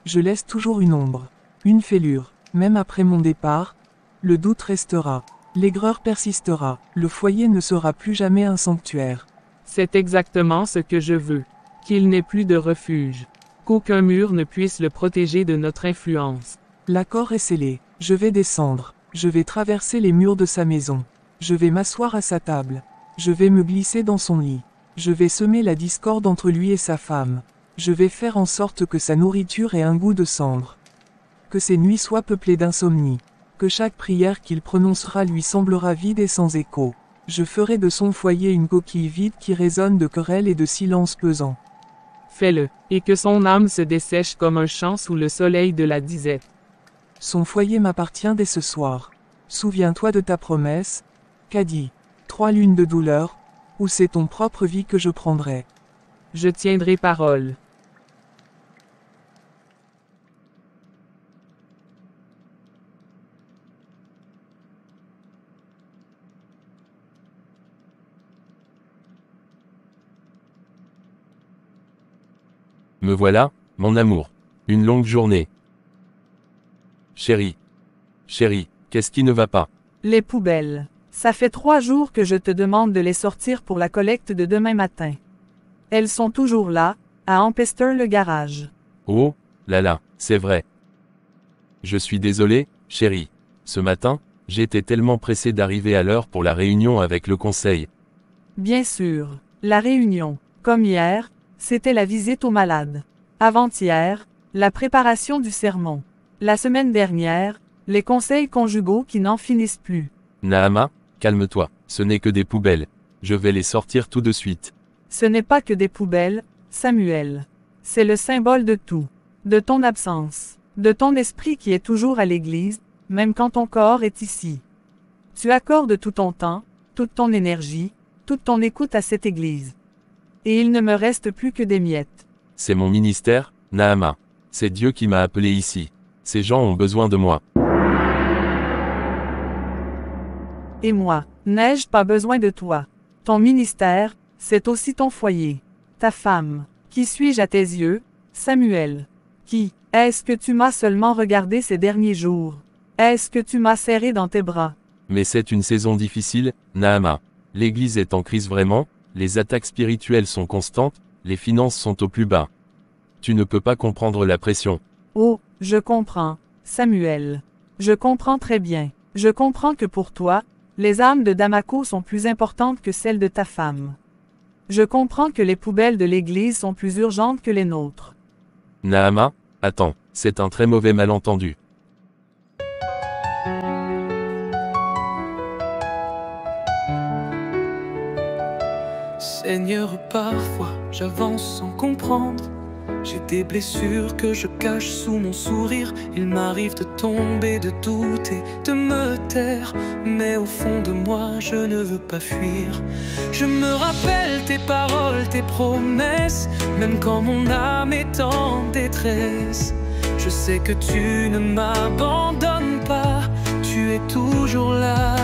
Je laisse toujours une ombre, une fêlure. Même après mon départ, le doute restera, l'aigreur persistera, le foyer ne sera plus jamais un sanctuaire. C'est exactement ce que je veux. Qu'il n'ait plus de refuge. Qu'aucun mur ne puisse le protéger de notre influence. L'accord est scellé. Je vais descendre. Je vais traverser les murs de sa maison. Je vais m'asseoir à sa table. Je vais me glisser dans son lit. Je vais semer la discorde entre lui et sa femme. Je vais faire en sorte que sa nourriture ait un goût de cendre. Que ses nuits soient peuplées d'insomnie. Que chaque prière qu'il prononcera lui semblera vide et sans écho. Je ferai de son foyer une coquille vide qui résonne de querelles et de silences pesants. Fais-le, et que son âme se dessèche comme un champ sous le soleil de la disette. Son foyer m'appartient dès ce soir. Souviens-toi de ta promesse, qu'a dit 3 lunes de douleur, ou c'est ton propre vie que je prendrai. Je tiendrai parole. Me voilà, mon amour. Une longue journée. Chérie. Chérie, qu'est-ce qui ne va pas? Les poubelles. Ça fait 3 jours que je te demande de les sortir pour la collecte de demain matin. Elles sont toujours là, à Empester le garage. Oh, là là, c'est vrai. Je suis désolé, chérie. Ce matin, j'étais tellement pressé d'arriver à l'heure pour la réunion avec le conseil. Bien sûr, la réunion, comme hier, c'était la visite aux malades. Avant-hier, la préparation du sermon. La semaine dernière, les conseils conjugaux qui n'en finissent plus. Naama, calme-toi, ce n'est que des poubelles. Je vais les sortir tout de suite. Ce n'est pas que des poubelles, Samuel. C'est le symbole de tout. De ton absence. De ton esprit qui est toujours à l'église, même quand ton corps est ici. Tu accordes tout ton temps, toute ton énergie, toute ton écoute à cette église. Et il ne me reste plus que des miettes. C'est mon ministère, Naama. C'est Dieu qui m'a appelé ici. Ces gens ont besoin de moi. Et moi, n'ai-je pas besoin de toi? Ton ministère, c'est aussi ton foyer. Ta femme. Qui suis-je à tes yeux, Samuel? Qui est-ce que tu m'as seulement regardé ces derniers jours? Est-ce que tu m'as serré dans tes bras? Mais c'est une saison difficile, Naama. L'Église est en crise vraiment, les attaques spirituelles sont constantes, les finances sont au plus bas. Tu ne peux pas comprendre la pression. Oh, je comprends, Samuel. Je comprends très bien. Je comprends que pour toi, les âmes de Damako sont plus importantes que celles de ta femme. Je comprends que les poubelles de l'Église sont plus urgentes que les nôtres. Naama, attends, c'est un très mauvais malentendu. Seigneur, parfois j'avance sans comprendre. J'ai des blessures que je cache sous mon sourire. Il m'arrive de tomber, de douter, de me taire. Mais au fond de moi, je ne veux pas fuir. Je me rappelle tes paroles, tes promesses, même quand mon âme est en détresse. Je sais que tu ne m'abandonnes pas, tu es toujours là.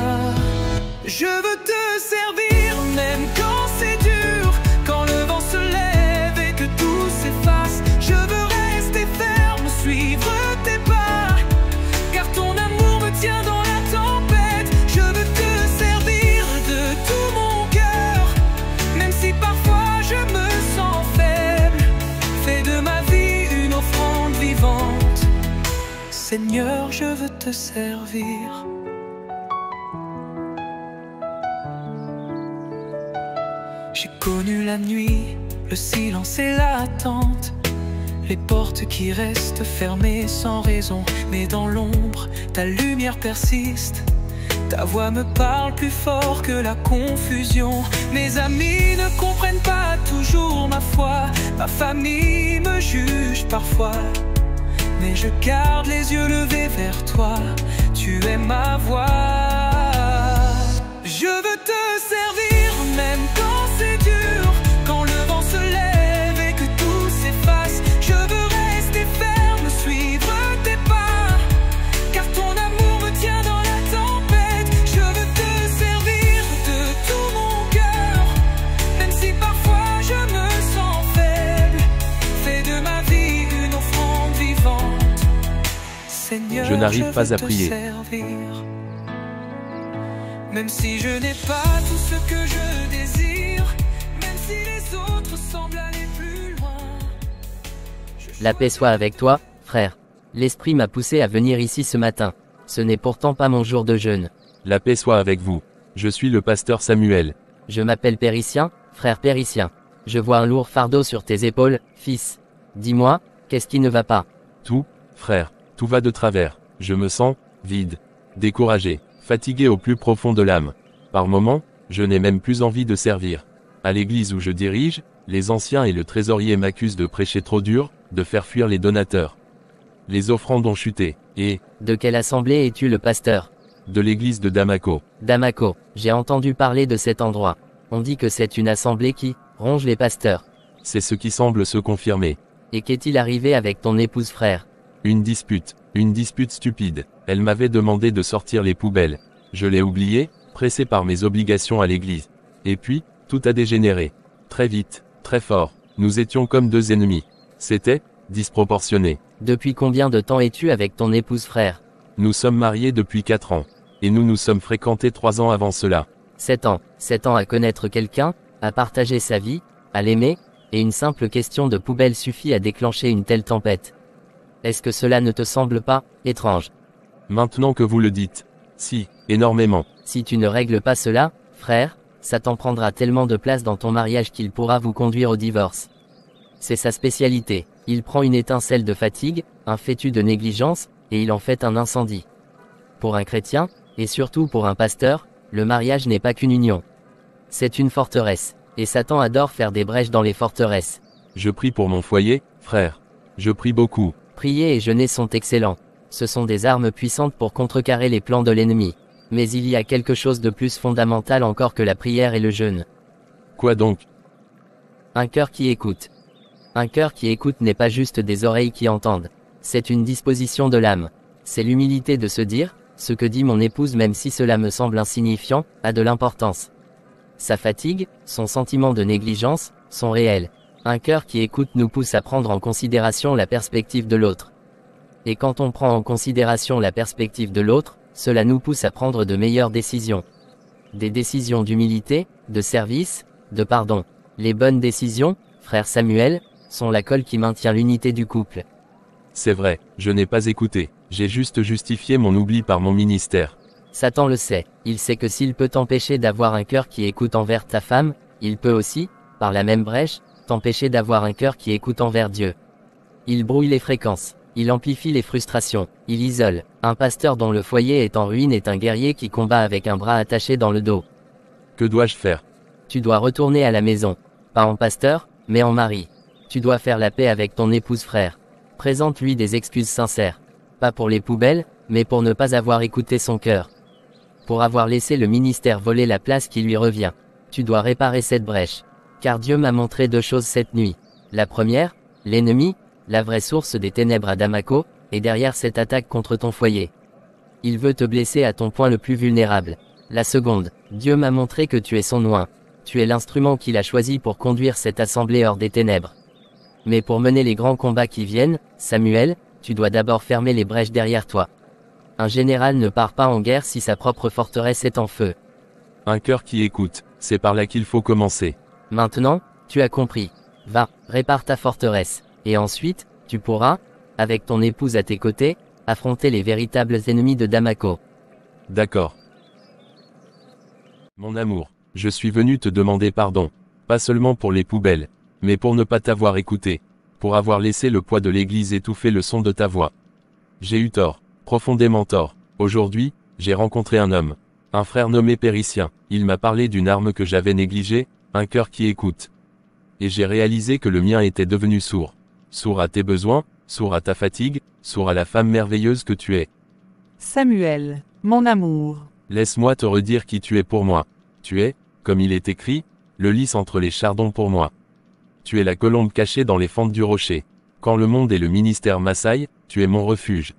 Je veux te servir, même quand c'est dur, quand le vent se lève et que tout s'efface. Je veux rester ferme, suivre tes pas, car ton amour me tient dans la tempête. Je veux te servir de tout mon cœur, même si parfois je me sens faible. Fais de ma vie une offrande vivante. Seigneur, je veux te servir. J'ai connu la nuit, le silence et l'attente, les portes qui restent fermées sans raison. Mais dans l'ombre, ta lumière persiste. Ta voix me parle plus fort que la confusion. Mes amis ne comprennent pas toujours ma foi. Ma famille me juge parfois, mais je garde les yeux levés vers toi. Tu es ma voix. Je veux te servir, même quand c'est dur, quand le vent se lève et que tout s'efface. Je veux rester ferme, suivre tes pas, car ton amour me tient dans la tempête. Je veux te servir de tout mon cœur, même si parfois je me sens faible. Fais de ma vie une offrande vivante. Seigneur, Je n'arrive pas à prier. Servir. Même si je n'ai pas tout ce que je désire, même les autres semblent aller plus loin. La paix soit avec toi, frère. L'esprit m'a poussé à venir ici ce matin. Ce n'est pourtant pas mon jour de jeûne. La paix soit avec vous. Je suis le pasteur Samuel. Je m'appelle Péricien, frère Péricien. Je vois un lourd fardeau sur tes épaules, fils. Dis-moi, qu'est-ce qui ne va pas? Tout, frère, tout va de travers. Je me sens vide, découragé, fatigué au plus profond de l'âme. Par moments, je n'ai même plus envie de servir. À l'église où je dirige, les anciens et le trésorier m'accusent de prêcher trop dur, de faire fuir les donateurs. Les offrandes ont chuté, et De quelle assemblée es-tu le pasteur? de l'église de Damaco. Damaco, j'ai entendu parler de cet endroit. On dit que c'est une assemblée qui ronge les pasteurs. C'est ce qui semble se confirmer. Et qu'est-il arrivé avec ton épouse, frère? Une dispute stupide. Elle m'avait demandé de sortir les poubelles. Je l'ai oublié, pressé par mes obligations à l'église. Et puis, tout a dégénéré. Très vite, très fort. Nous étions comme deux ennemis. C'était disproportionné. Depuis combien de temps es-tu avec ton épouse, frère? Nous sommes mariés depuis 4 ans. Et nous nous sommes fréquentés 3 ans avant cela. 7 ans. 7 ans à connaître quelqu'un, à partager sa vie, à l'aimer, et une simple question de poubelle suffit à déclencher une telle tempête. Est-ce que cela ne te semble pas étrange? Maintenant que vous le dites. Si, énormément. Si tu ne règles pas cela, frère, Satan prendra tellement de place dans ton mariage qu'il pourra vous conduire au divorce. C'est sa spécialité. Il prend une étincelle de fatigue, un fétu de négligence, et il en fait un incendie. Pour un chrétien, et surtout pour un pasteur, le mariage n'est pas qu'une union. C'est une forteresse, et Satan adore faire des brèches dans les forteresses. Je prie pour mon foyer, frère. Je prie beaucoup. Prier et jeûner sont excellents. Ce sont des armes puissantes pour contrecarrer les plans de l'ennemi. Mais il y a quelque chose de plus fondamental encore que la prière et le jeûne. Quoi donc? Un cœur qui écoute. Un cœur qui écoute n'est pas juste des oreilles qui entendent. C'est une disposition de l'âme. C'est l'humilité de se dire, ce que dit mon épouse même si cela me semble insignifiant, a de l'importance. Sa fatigue, son sentiment de négligence, sont réels. Un cœur qui écoute nous pousse à prendre en considération la perspective de l'autre. Et quand on prend en considération la perspective de l'autre, cela nous pousse à prendre de meilleures décisions. Des décisions d'humilité, de service, de pardon. Les bonnes décisions, frère Samuel, sont la colle qui maintient l'unité du couple. C'est vrai, je n'ai pas écouté. J'ai juste justifié mon oubli par mon ministère. Satan le sait. Il sait que s'il peut t'empêcher d'avoir un cœur qui écoute envers ta femme, il peut aussi, par la même brèche, t'empêcher d'avoir un cœur qui écoute envers Dieu. Il brouille les fréquences. Il amplifie les frustrations. Il isole. Un pasteur dont le foyer est en ruine est un guerrier qui combat avec un bras attaché dans le dos. Que dois-je faire? Tu dois retourner à la maison. Pas en pasteur, mais en mari. Tu dois faire la paix avec ton épouse, frère. Présente-lui des excuses sincères. Pas pour les poubelles, mais pour ne pas avoir écouté son cœur. Pour avoir laissé le ministère voler la place qui lui revient. Tu dois réparer cette brèche. Car Dieu m'a montré 2 choses cette nuit. La première, l'ennemi, la vraie source des ténèbres à Damaco, est derrière cette attaque contre ton foyer. Il veut te blesser à ton point le plus vulnérable. La seconde, Dieu m'a montré que tu es son oint. Tu es l'instrument qu'il a choisi pour conduire cette assemblée hors des ténèbres. Mais pour mener les grands combats qui viennent, Samuel, tu dois d'abord fermer les brèches derrière toi. Un général ne part pas en guerre si sa propre forteresse est en feu. Un cœur qui écoute, c'est par là qu'il faut commencer. Maintenant, tu as compris. Va, répare ta forteresse. Et ensuite, tu pourras, avec ton épouse à tes côtés, affronter les véritables ennemis de Damaco. D'accord. Mon amour, je suis venu te demander pardon. Pas seulement pour les poubelles, mais pour ne pas t'avoir écouté. Pour avoir laissé le poids de l'église étouffer le son de ta voix. J'ai eu tort, profondément tort. Aujourd'hui, j'ai rencontré un homme. Un frère nommé Péricien. Il m'a parlé d'une arme que j'avais négligée, un cœur qui écoute. Et j'ai réalisé que le mien était devenu sourd. Sourd à tes besoins, sourd à ta fatigue, sourd à la femme merveilleuse que tu es. Samuel, mon amour. Laisse-moi te redire qui tu es pour moi. Tu es, comme il est écrit, le lys entre les chardons pour moi. Tu es la colombe cachée dans les fentes du rocher. Quand le monde et le ministère m'assaillent, tu es mon refuge.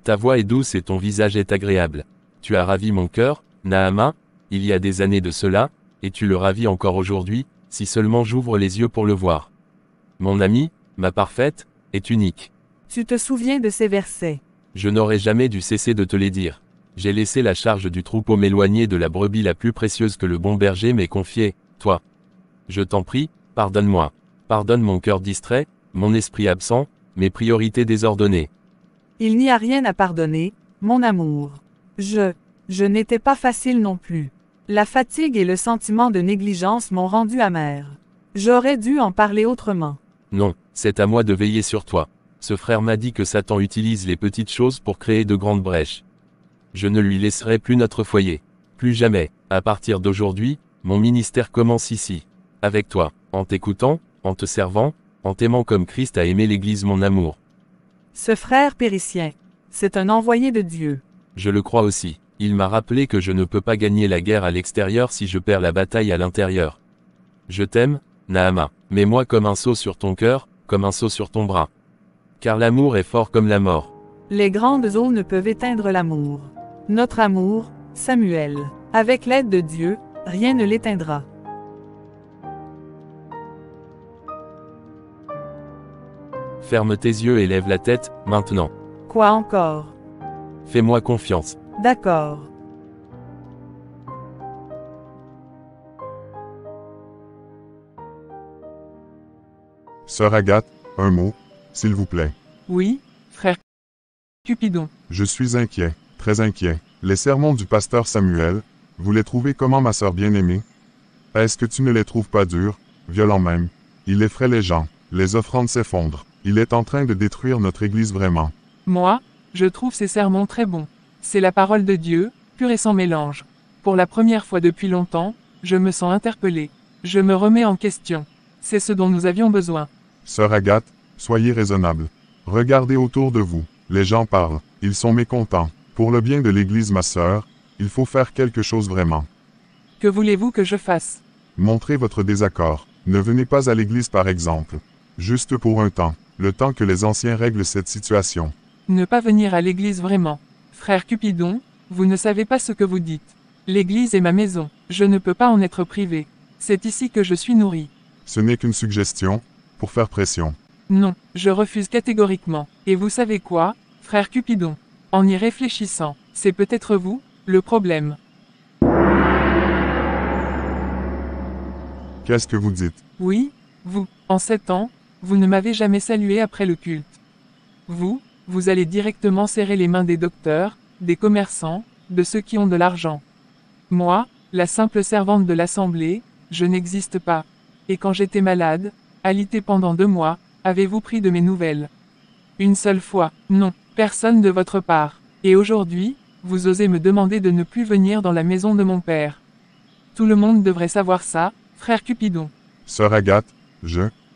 Ta voix est douce et ton visage est agréable. Tu as ravi mon cœur, Naama, il y a des années de cela, et tu le ravis encore aujourd'hui, si seulement j'ouvre les yeux pour le voir. Mon amie, ma parfaite, est unique. Tu te souviens de ces versets. Je n'aurais jamais dû cesser de te les dire. J'ai laissé la charge du troupeau m'éloigner de la brebis la plus précieuse que le bon berger m'ait confiée, toi. Je t'en prie, Pardonne-moi. Pardonne mon cœur distrait, mon esprit absent, mes priorités désordonnées. Il n'y a rien à pardonner, mon amour. Je n'étais pas facile non plus. La fatigue et le sentiment de négligence m'ont rendu amer. J'aurais dû en parler autrement. Non, c'est à moi de veiller sur toi. Ce frère m'a dit que Satan utilise les petites choses pour créer de grandes brèches. Je ne lui laisserai plus notre foyer. Plus jamais. À partir d'aujourd'hui, mon ministère commence ici. Avec toi, en t'écoutant, en te servant, en t'aimant comme Christ a aimé l'Église mon amour. Ce frère périssien, c'est un envoyé de Dieu. Je le crois aussi. Il m'a rappelé que je ne peux pas gagner la guerre à l'extérieur si je perds la bataille à l'intérieur. Je t'aime, Naama. Mets-moi comme un sceau sur ton cœur, comme un sceau sur ton bras. Car l'amour est fort comme la mort. Les grandes eaux ne peuvent éteindre l'amour. Notre amour, Samuel. Avec l'aide de Dieu, rien ne l'éteindra. Ferme tes yeux et lève la tête, maintenant. Quoi encore? Fais-moi confiance. D'accord. Sœur Agathe, un mot, s'il vous plaît. Oui, frère Cupidon. Je suis inquiet, très inquiet. Les sermons du pasteur Samuel, vous les trouvez comment, ma sœur bien-aimée? Est-ce que tu ne les trouves pas durs, violents même? Il effraie les gens, les offrandes s'effondrent. Il est en train de détruire notre Église vraiment. Moi, je trouve ces sermons très bons. C'est la parole de Dieu, pure et sans mélange. Pour la première fois depuis longtemps, je me sens interpellé. Je me remets en question. C'est ce dont nous avions besoin. Sœur Agathe, soyez raisonnable. Regardez autour de vous. Les gens parlent. Ils sont mécontents. Pour le bien de l'Église, ma sœur, il faut faire quelque chose vraiment. Que voulez-vous que je fasse? Montrez votre désaccord. Ne venez pas à l'Église par exemple. Juste pour un temps. Le temps que les anciens règlent cette situation. Ne pas venir à l'église vraiment. Frère Cupidon, vous ne savez pas ce que vous dites. L'église est ma maison. Je ne peux pas en être privé. C'est ici que je suis nourri. Ce n'est qu'une suggestion, pour faire pression. Non, je refuse catégoriquement. Et vous savez quoi, frère Cupidon? En y réfléchissant, c'est peut-être vous, le problème. Qu'est-ce que vous dites? Oui, vous, en 7 ans, vous ne m'avez jamais salué après le culte. Vous allez directement serrer les mains des docteurs, des commerçants, de ceux qui ont de l'argent. Moi, la simple servante de l'assemblée, je n'existe pas. Et quand j'étais malade, alité pendant 2 mois, avez-vous pris de mes nouvelles? Une seule fois, non, personne de votre part. Et aujourd'hui, vous osez me demander de ne plus venir dans la maison de mon père. Tout le monde devrait savoir ça, frère Cupidon. Sœur Agathe,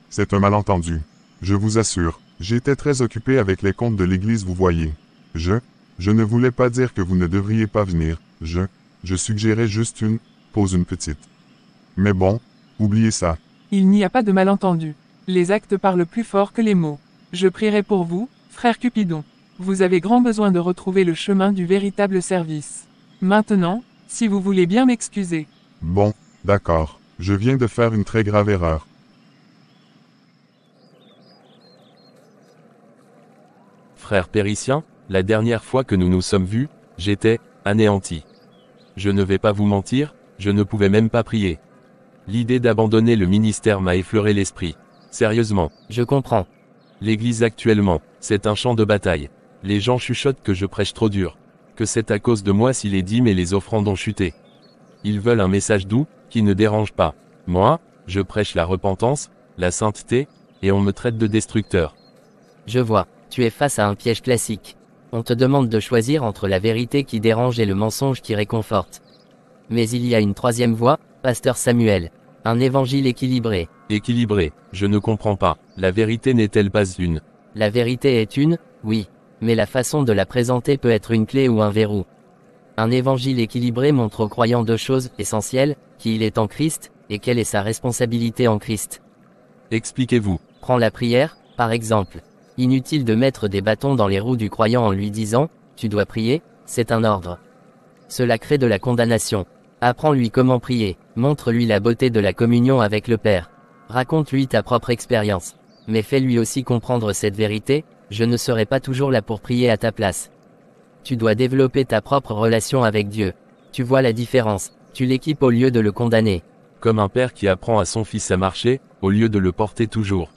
c'est un malentendu. Je vous assure, j'étais très occupé avec les comptes de l'Église, vous voyez. Je ne voulais pas dire que vous ne devriez pas venir. Je suggérais juste pose une petite. Mais bon, oubliez ça. Il n'y a pas de malentendu. Les actes parlent plus fort que les mots. Je prierai pour vous, frère Cupidon. Vous avez grand besoin de retrouver le chemin du véritable service. Maintenant, si vous voulez bien m'excuser. Bon, d'accord. Je viens de faire une très grave erreur. Frère Périssien, la dernière fois que nous nous sommes vus, j'étais anéanti. Je ne vais pas vous mentir, je ne pouvais même pas prier. L'idée d'abandonner le ministère m'a effleuré l'esprit. Sérieusement. Je comprends. L'Église actuellement, c'est un champ de bataille. Les gens chuchotent que je prêche trop dur. Que c'est à cause de moi si les dîmes et les offrandes ont chuté. Ils veulent un message doux, qui ne dérange pas. Moi, je prêche la repentance, la sainteté, et on me traite de destructeur. Je vois, tu es face à un piège classique. On te demande de choisir entre la vérité qui dérange et le mensonge qui réconforte. Mais il y a une troisième voie, pasteur Samuel. Un évangile équilibré. Équilibré, je ne comprends pas. La vérité n'est-elle pas une? La vérité est une, oui. Mais la façon de la présenter peut être une clé ou un verrou. Un évangile équilibré montre aux croyants 2 choses essentielles, qui il est en Christ, et quelle est sa responsabilité en Christ. Expliquez-vous. Prends la prière, par exemple. Inutile de mettre des bâtons dans les roues du croyant en lui disant « Tu dois prier », c'est un ordre. Cela crée de la condamnation. Apprends-lui comment prier, montre-lui la beauté de la communion avec le Père. Raconte-lui ta propre expérience. Mais fais-lui aussi comprendre cette vérité, je ne serai pas toujours là pour prier à ta place. Tu dois développer ta propre relation avec Dieu. Tu vois la différence, tu l'équipes au lieu de le condamner. Comme un père qui apprend à son fils à marcher, au lieu de le porter toujours.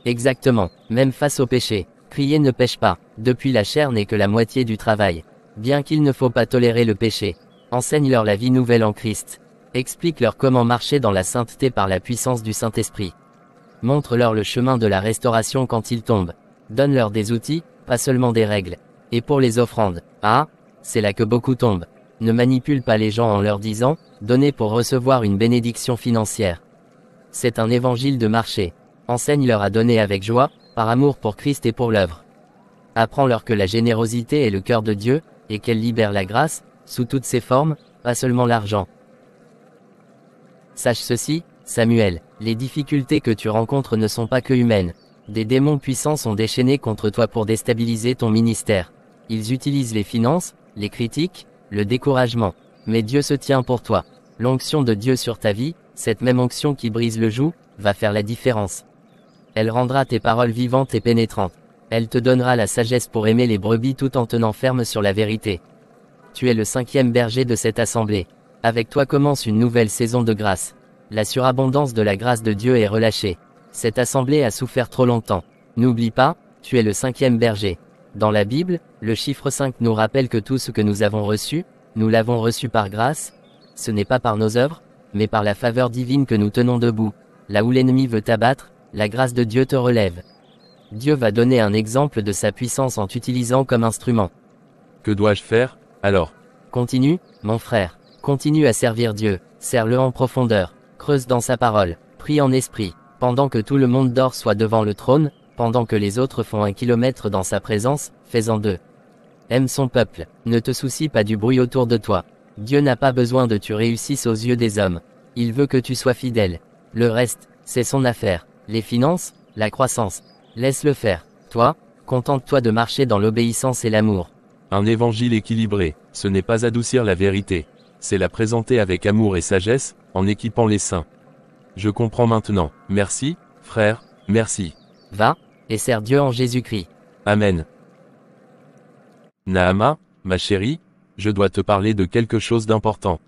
Exactement, même face au péché. Crier ne pêche pas, depuis la chair n'est que la moitié du travail. Bien qu'il ne faut pas tolérer le péché. Enseigne-leur la vie nouvelle en Christ. Explique-leur comment marcher dans la sainteté par la puissance du Saint-Esprit. Montre-leur le chemin de la restauration quand ils tombent. Donne-leur des outils, pas seulement des règles. Et pour les offrandes, c'est là que beaucoup tombent. Ne manipule pas les gens en leur disant « Donnez pour recevoir une bénédiction financière ». C'est un évangile de marché. Enseigne-leur à donner avec joie, par amour pour Christ et pour l'œuvre. Apprends-leur que la générosité est le cœur de Dieu, et qu'elle libère la grâce, sous toutes ses formes, pas seulement l'argent. Sache ceci, Samuel, les difficultés que tu rencontres ne sont pas que humaines. Des démons puissants sont déchaînés contre toi pour déstabiliser ton ministère. Ils utilisent les finances, les critiques, le découragement. Mais Dieu se tient pour toi. L'onction de Dieu sur ta vie, cette même onction qui brise le joug, va faire la différence. Elle rendra tes paroles vivantes et pénétrantes. Elle te donnera la sagesse pour aimer les brebis tout en tenant ferme sur la vérité. Tu es le 5e berger de cette assemblée. Avec toi commence une nouvelle saison de grâce. La surabondance de la grâce de Dieu est relâchée. Cette assemblée a souffert trop longtemps. N'oublie pas, tu es le 5e berger. Dans la Bible, le chiffre 5 nous rappelle que tout ce que nous avons reçu, nous l'avons reçu par grâce. Ce n'est pas par nos œuvres, mais par la faveur divine que nous tenons debout. Là où l'ennemi veut t'abattre, la grâce de Dieu te relève. Dieu va donner un exemple de sa puissance en t'utilisant comme instrument. Que dois-je faire, alors? Continue, mon frère. Continue à servir Dieu. Serre-le en profondeur. Creuse dans sa parole. Prie en esprit. Pendant que tout le monde dort soit devant le trône, pendant que les autres font 1 kilomètre dans sa présence, fais-en 2. Aime son peuple. Ne te soucie pas du bruit autour de toi. Dieu n'a pas besoin de tu réussisses aux yeux des hommes. Il veut que tu sois fidèle. Le reste, c'est son affaire. Les finances, la croissance. Laisse-le faire. Toi, contente-toi de marcher dans l'obéissance et l'amour. Un évangile équilibré, ce n'est pas adoucir la vérité. C'est la présenter avec amour et sagesse, en équipant les saints. Je comprends maintenant. Merci, frère, merci. Va, et sers Dieu en Jésus-Christ. Amen. Naama, ma chérie, je dois te parler de quelque chose d'important.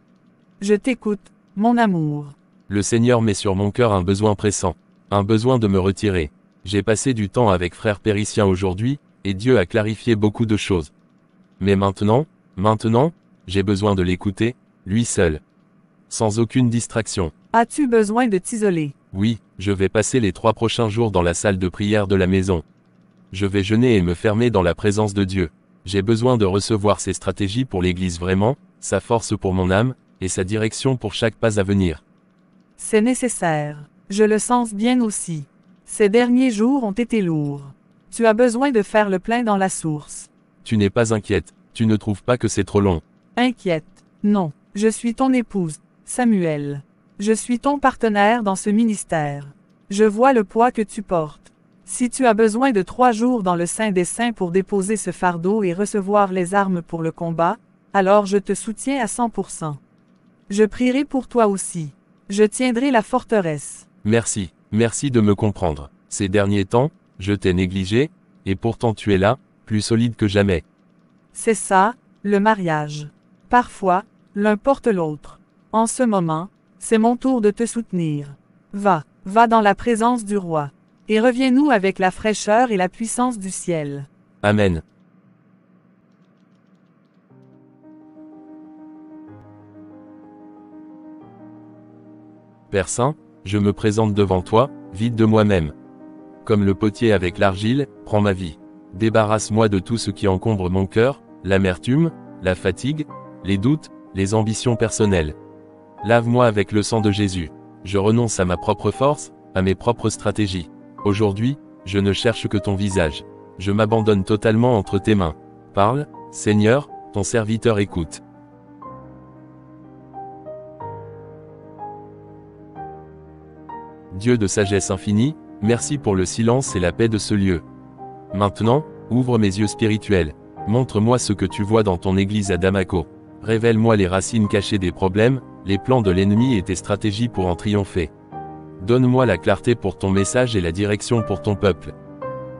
Je t'écoute, mon amour. Le Seigneur met sur mon cœur un besoin pressant. Un besoin de me retirer. J'ai passé du temps avec frère Péricien aujourd'hui, et Dieu a clarifié beaucoup de choses. Mais maintenant, j'ai besoin de l'écouter, lui seul. Sans aucune distraction. As-tu besoin de t'isoler? Oui, je vais passer les 3 prochains jours dans la salle de prière de la maison. Je vais jeûner et me fermer dans la présence de Dieu. J'ai besoin de recevoir ses stratégies pour l'Église vraiment, sa force pour mon âme, et sa direction pour chaque pas à venir. C'est nécessaire. Je le sens bien aussi. Ces derniers jours ont été lourds. Tu as besoin de faire le plein dans la source. Tu n'es pas inquiète, tu ne trouves pas que c'est trop long? Inquiète. Non, je suis ton épouse, Samuel. Je suis ton partenaire dans ce ministère. Je vois le poids que tu portes. Si tu as besoin de 3 jours dans le Saint des Saints pour déposer ce fardeau et recevoir les armes pour le combat, alors je te soutiens à 100%. Je prierai pour toi aussi. Je tiendrai la forteresse. Merci, merci de me comprendre. Ces derniers temps, je t'ai négligé, et pourtant tu es là, plus solide que jamais. C'est ça, le mariage. Parfois, l'un porte l'autre. En ce moment, c'est mon tour de te soutenir. Va dans la présence du roi. Et reviens-nous avec la fraîcheur et la puissance du ciel. Amen. Père Saint, je me présente devant toi, vide de moi-même. Comme le potier avec l'argile, prends ma vie. Débarrasse-moi de tout ce qui encombre mon cœur, l'amertume, la fatigue, les doutes, les ambitions personnelles. Lave-moi avec le sang de Jésus. Je renonce à ma propre force, à mes propres stratégies. Aujourd'hui, je ne cherche que ton visage. Je m'abandonne totalement entre tes mains. Parle, Seigneur, ton serviteur écoute. Dieu de sagesse infinie, merci pour le silence et la paix de ce lieu. Maintenant, ouvre mes yeux spirituels. Montre-moi ce que tu vois dans ton église à Damaco. Révèle-moi les racines cachées des problèmes, les plans de l'ennemi et tes stratégies pour en triompher. Donne-moi la clarté pour ton message et la direction pour ton peuple.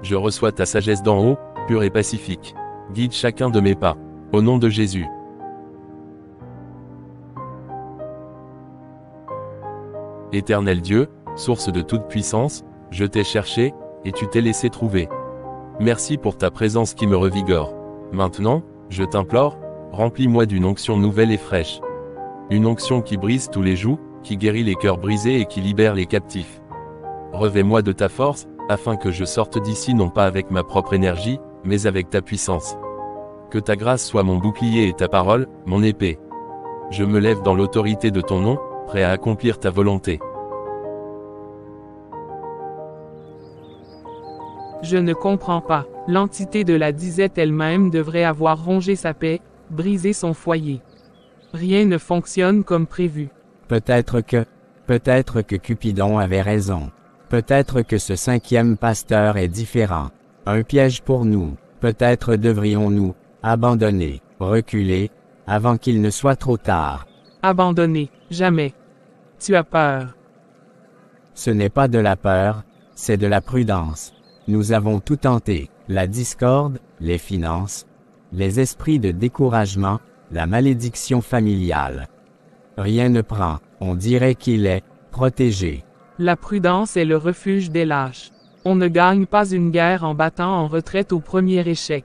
Je reçois ta sagesse d'en haut, pure et pacifique. Guide chacun de mes pas. Au nom de Jésus. Éternel Dieu, source de toute puissance, je t'ai cherché, et tu t'es laissé trouver. Merci pour ta présence qui me revigore. Maintenant, je t'implore, remplis-moi d'une onction nouvelle et fraîche. Une onction qui brise tous les jougs, qui guérit les cœurs brisés et qui libère les captifs. Revêt-moi de ta force, afin que je sorte d'ici non pas avec ma propre énergie, mais avec ta puissance. Que ta grâce soit mon bouclier et ta parole, mon épée. Je me lève dans l'autorité de ton nom, prêt à accomplir ta volonté. Je ne comprends pas. L'entité de la disette elle-même devrait avoir rongé sa paix, brisé son foyer. Rien ne fonctionne comme prévu. Peut-être que Cupidon avait raison. Peut-être que ce 5e pasteur est différent. Un piège pour nous. Peut-être devrions-nous abandonner, reculer, avant qu'il ne soit trop tard. Abandonner, jamais. Tu as peur. Ce n'est pas de la peur, c'est de la prudence. Nous avons tout tenté, la discorde, les finances, les esprits de découragement, la malédiction familiale. Rien ne prend, on dirait qu'il est protégé. La prudence est le refuge des lâches. On ne gagne pas une guerre en battant en retraite au premier échec.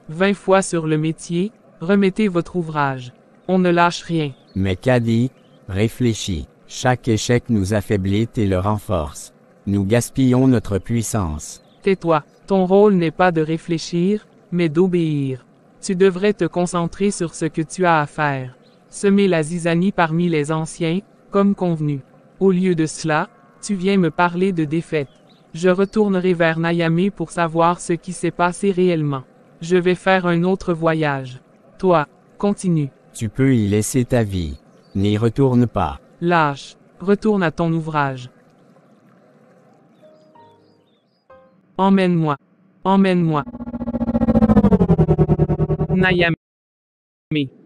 20 fois sur le métier, remettez votre ouvrage. On ne lâche rien. Mais Caddy, réfléchis. Chaque échec nous affaiblit et le renforce. Nous gaspillons notre puissance. Tais-toi. Ton rôle n'est pas de réfléchir, mais d'obéir. Tu devrais te concentrer sur ce que tu as à faire. Semer la zizanie parmi les anciens, comme convenu. Au lieu de cela, tu viens me parler de défaite. Je retournerai vers Nayame pour savoir ce qui s'est passé réellement. Je vais faire un autre voyage. Toi, continue. Tu peux y laisser ta vie. N'y retourne pas. Lâche. Retourne à ton ouvrage. Emmène-moi. Emmène-moi. Nayame.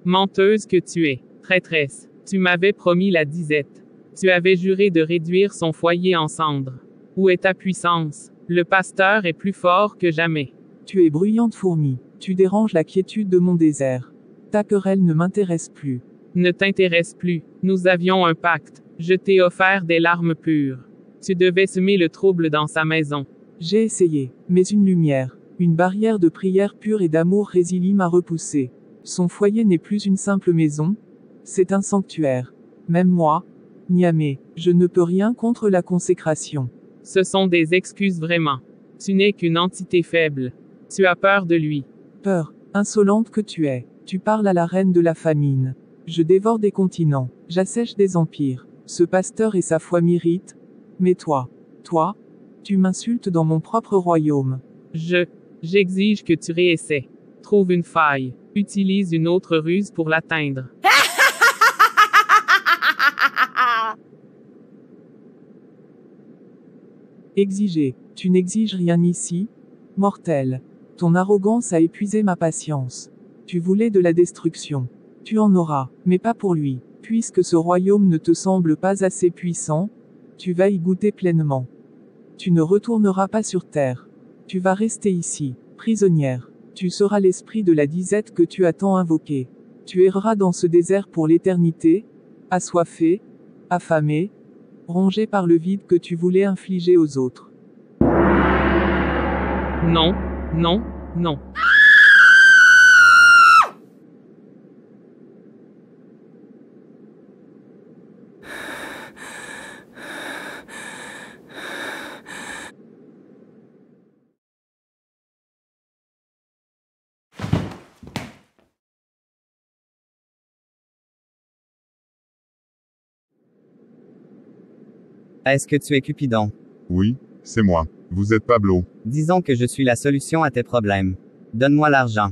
Menteuse que tu es, traîtresse. Tu m'avais promis la disette. Tu avais juré de réduire son foyer en cendres. Où est ta puissance? Le pasteur est plus fort que jamais. Tu es bruyante fourmi, tu déranges la quiétude de mon désert. Ta querelle ne m'intéresse plus. Ne t'intéresse plus. Nous avions un pacte. Je t'ai offert des larmes pures. Tu devais semer le trouble dans sa maison. J'ai essayé, mais une lumière, une barrière de prière pure et d'amour résilie m'a repoussé. Son foyer n'est plus une simple maison, c'est un sanctuaire. Même moi, Niamey, je ne peux rien contre la consécration. Ce sont des excuses vraiment. Tu n'es qu'une entité faible. Tu as peur de lui. Peur, insolente que tu es. Tu parles à la reine de la famine. Je dévore des continents, j'assèche des empires. Ce pasteur et sa foi m'irritent. Mais toi, tu m'insultes dans mon propre royaume. J'exige que tu réessaies. Trouve une faille. Utilise une autre ruse pour l'atteindre. Exiger. Tu n'exiges rien ici, mortel. Ton arrogance a épuisé ma patience. Tu voulais de la destruction. Tu en auras, mais pas pour lui. Puisque ce royaume ne te semble pas assez puissant, tu vas y goûter pleinement. Tu ne retourneras pas sur terre. Tu vas rester ici, prisonnière. Tu seras l'esprit de la disette que tu as tant invoqué. Tu erreras dans ce désert pour l'éternité, assoiffé, affamé, rongé par le vide que tu voulais infliger aux autres. Non, non, non. Est-ce que tu es Cupidon? Oui, c'est moi. Vous êtes Pablo. Disons que je suis la solution à tes problèmes. Donne-moi l'argent.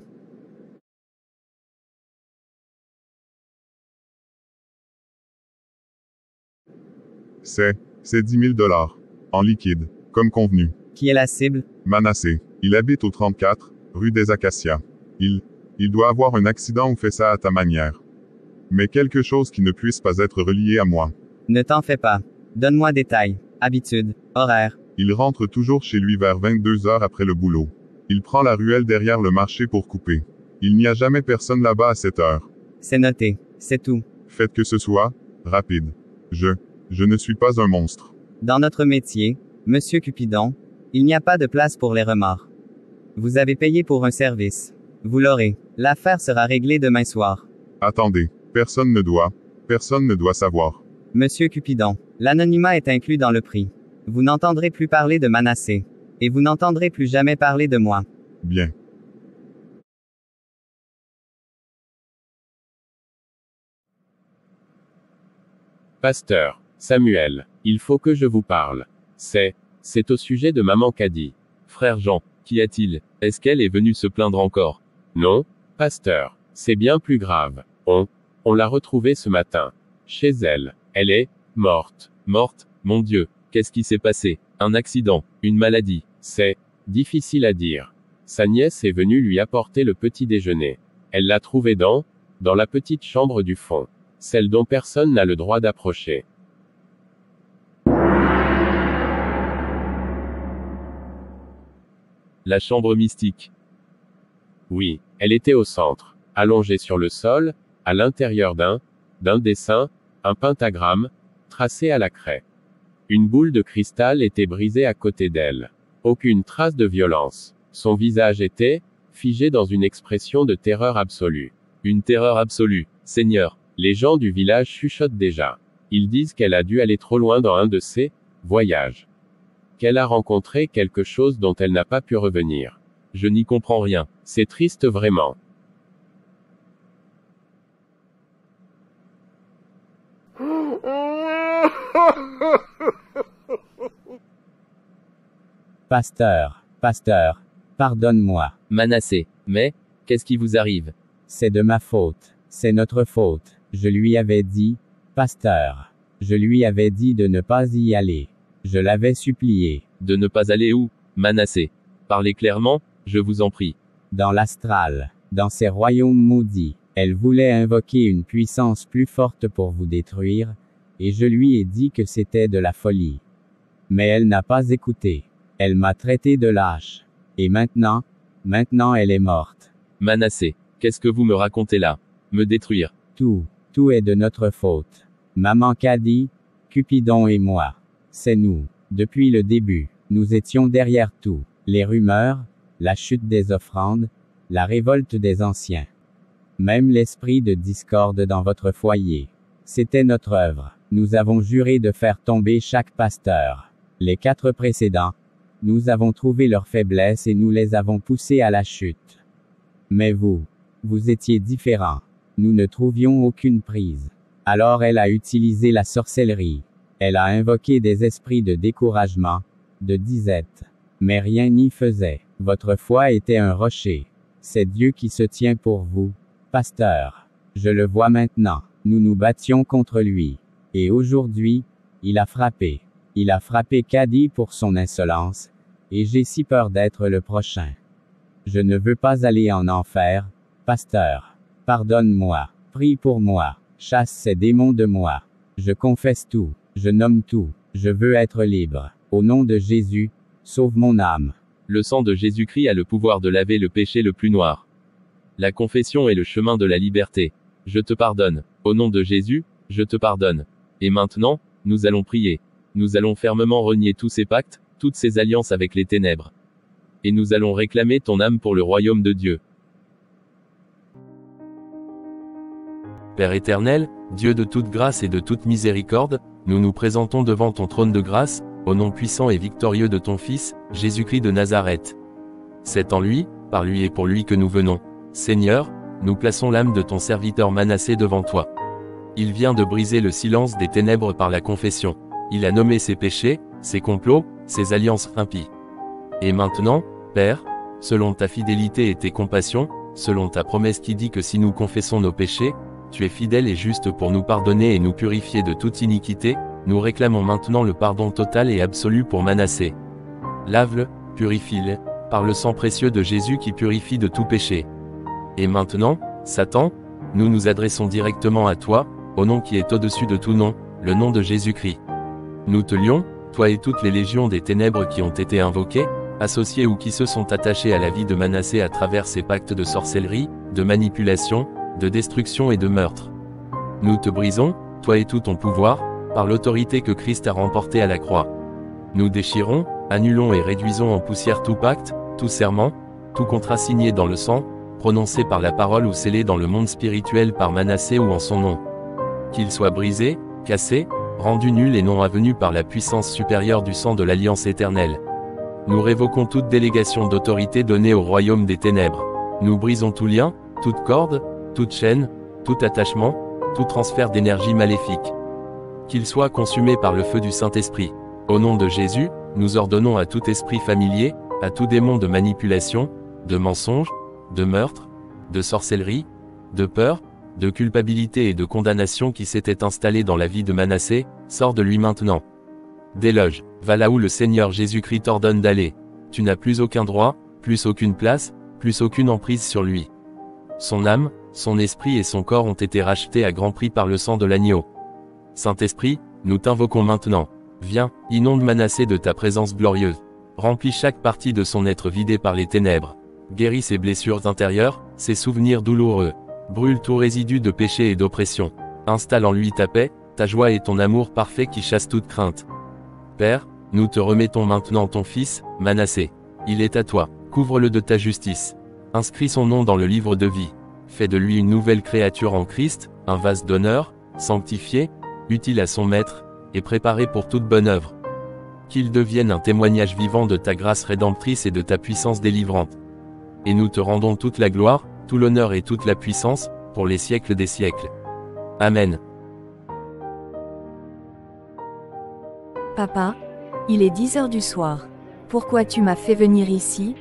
C'est 10 000 $. En liquide. Comme convenu. Qui est la cible? Manassé. Il habite au 34, rue des Acacias. Il doit avoir un accident ou fait ça à ta manière. Mais quelque chose qui ne puisse pas être relié à moi. Ne t'en fais pas. Donne-moi détails. Habitude. Horaire. Il rentre toujours chez lui vers 22 heures après le boulot. Il prend la ruelle derrière le marché pour couper. Il n'y a jamais personne là-bas à cette heure. C'est noté. C'est tout. Faites que ce soit rapide. Je ne suis pas un monstre. Dans notre métier, Monsieur Cupidon, il n'y a pas de place pour les remords. Vous avez payé pour un service. Vous l'aurez. L'affaire sera réglée demain soir. Attendez, personne ne doit savoir. Monsieur Cupidon, l'anonymat est inclus dans le prix. Vous n'entendrez plus parler de Manassé. Et vous n'entendrez plus jamais parler de moi. Bien. Pasteur Samuel, il faut que je vous parle. C'est au sujet de maman Caddy. Frère Jean, qu'y a-t-il? Est-ce qu'elle est venue se plaindre encore? Non, pasteur, c'est bien plus grave. On l'a retrouvée ce matin. Chez elle. Elle est morte. Morte, mon Dieu, qu'est-ce qui s'est passé? Un accident, une maladie, c'est difficile à dire. Sa nièce est venue lui apporter le petit déjeuner. Elle l'a trouvée dans la petite chambre du fond. Celle dont personne n'a le droit d'approcher. La chambre mystique. Oui, elle était au centre, allongée sur le sol, à l'intérieur d'un dessin, un pentagramme, tracé à la craie. Une boule de cristal était brisée à côté d'elle. Aucune trace de violence. Son visage était figé dans une expression de terreur absolue. Une terreur absolue, Seigneur. Les gens du village chuchotent déjà. Ils disent qu'elle a dû aller trop loin dans un de ses voyages. Qu'elle a rencontré quelque chose dont elle n'a pas pu revenir. Je n'y comprends rien. C'est triste vraiment. Pasteur, pardonne-moi. Manassé, mais, qu'est-ce qui vous arrive? C'est de ma faute. C'est notre faute. Je lui avais dit, pasteur. Je lui avais dit de ne pas y aller. Je l'avais supplié. De ne pas aller où, Manassé? Parlez clairement, je vous en prie. Dans l'astral, dans ces royaumes maudits, elle voulait invoquer une puissance plus forte pour vous détruire, et je lui ai dit que c'était de la folie. Mais elle n'a pas écouté. Elle m'a traité de lâche. Et maintenant elle est morte. Manassé, qu'est-ce que vous me racontez là? Me détruire? Tout est de notre faute. Maman Caddy, Cupidon et moi. C'est nous. Depuis le début, nous étions derrière tout. Les rumeurs, la chute des offrandes, la révolte des anciens. Même l'esprit de discorde dans votre foyer. C'était notre œuvre. Nous avons juré de faire tomber chaque pasteur. Les 4 précédents, nous avons trouvé leurs faiblesses et nous les avons poussés à la chute. Mais vous étiez différents. Nous ne trouvions aucune prise. Alors elle a utilisé la sorcellerie. Elle a invoqué des esprits de découragement, de disette. Mais rien n'y faisait. Votre foi était un rocher. C'est Dieu qui se tient pour vous, pasteur. Je le vois maintenant. Nous nous battions contre lui. Et aujourd'hui, il a frappé. Il a frappé Caddy pour son insolence. Et j'ai si peur d'être le prochain. Je ne veux pas aller en enfer, pasteur. Pardonne-moi. Prie pour moi. Chasse ces démons de moi. Je confesse tout. Je nomme tout. Je veux être libre. Au nom de Jésus, sauve mon âme. Le sang de Jésus-Christ a le pouvoir de laver le péché le plus noir. La confession est le chemin de la liberté. Je te pardonne. Au nom de Jésus, je te pardonne. Et maintenant, nous allons prier. Nous allons fermement renier tous ces pactes, toutes ces alliances avec les ténèbres. Et nous allons réclamer ton âme pour le royaume de Dieu. Père éternel, Dieu de toute grâce et de toute miséricorde, nous nous présentons devant ton trône de grâce, au nom puissant et victorieux de ton Fils, Jésus-Christ de Nazareth. C'est en lui, par lui et pour lui que nous venons. Seigneur, nous plaçons l'âme de ton serviteur Manassé devant toi. Il vient de briser le silence des ténèbres par la confession. Il a nommé ses péchés, ses complots, ses alliances impies. Et maintenant, Père, selon ta fidélité et tes compassions, selon ta promesse qui dit que si nous confessons nos péchés, tu es fidèle et juste pour nous pardonner et nous purifier de toute iniquité, nous réclamons maintenant le pardon total et absolu pour Manassé. Lave-le, purifie-le, par le sang précieux de Jésus qui purifie de tout péché. Et maintenant, Satan, nous nous adressons directement à toi, au nom qui est au-dessus de tout nom, le nom de Jésus-Christ. Nous te lions, toi et toutes les légions des ténèbres qui ont été invoquées, associées ou qui se sont attachées à la vie de Manassé à travers ces pactes de sorcellerie, de manipulation, de destruction et de meurtre. Nous te brisons, toi et tout ton pouvoir, par l'autorité que Christ a remportée à la croix. Nous déchirons, annulons et réduisons en poussière tout pacte, tout serment, tout contrat signé dans le sang, prononcé par la parole ou scellé dans le monde spirituel par Manassé ou en son nom. Qu'il soit brisé, cassé, rendu nul et non avenu par la puissance supérieure du sang de l'alliance éternelle. Nous révoquons toute délégation d'autorité donnée au royaume des ténèbres. Nous brisons tout lien, toute corde, toute chaîne, tout attachement, tout transfert d'énergie maléfique. Qu'il soit consumé par le feu du Saint-Esprit. Au nom de Jésus, nous ordonnons à tout esprit familier, à tout démon de manipulation, de mensonge, de meurtre, de sorcellerie, de peur, de culpabilité et de condamnation qui s'était installé dans la vie de Manassé, sors de lui maintenant. Déloge, va là où le Seigneur Jésus-Christ t'ordonne d'aller. Tu n'as plus aucun droit, plus aucune place, plus aucune emprise sur lui. Son âme, son esprit et son corps ont été rachetés à grand prix par le sang de l'agneau. Saint-Esprit, nous t'invoquons maintenant. Viens, inonde Manassé de ta présence glorieuse. Remplis chaque partie de son être vidé par les ténèbres. Guéris ses blessures intérieures, ses souvenirs douloureux. Brûle tout résidu de péché et d'oppression. Installe en lui ta paix, ta joie et ton amour parfait qui chasse toute crainte. Père, nous te remettons maintenant ton fils, Manassé. Il est à toi, couvre-le de ta justice. Inscris son nom dans le livre de vie. Fais de lui une nouvelle créature en Christ, un vase d'honneur, sanctifié, utile à son maître, et préparé pour toute bonne œuvre. Qu'il devienne un témoignage vivant de ta grâce rédemptrice et de ta puissance délivrante. Et nous te rendons toute la gloire, tout l'honneur et toute la puissance, pour les siècles des siècles. Amen. Papa, il est 10 heures du soir. Pourquoi tu m'as fait venir ici,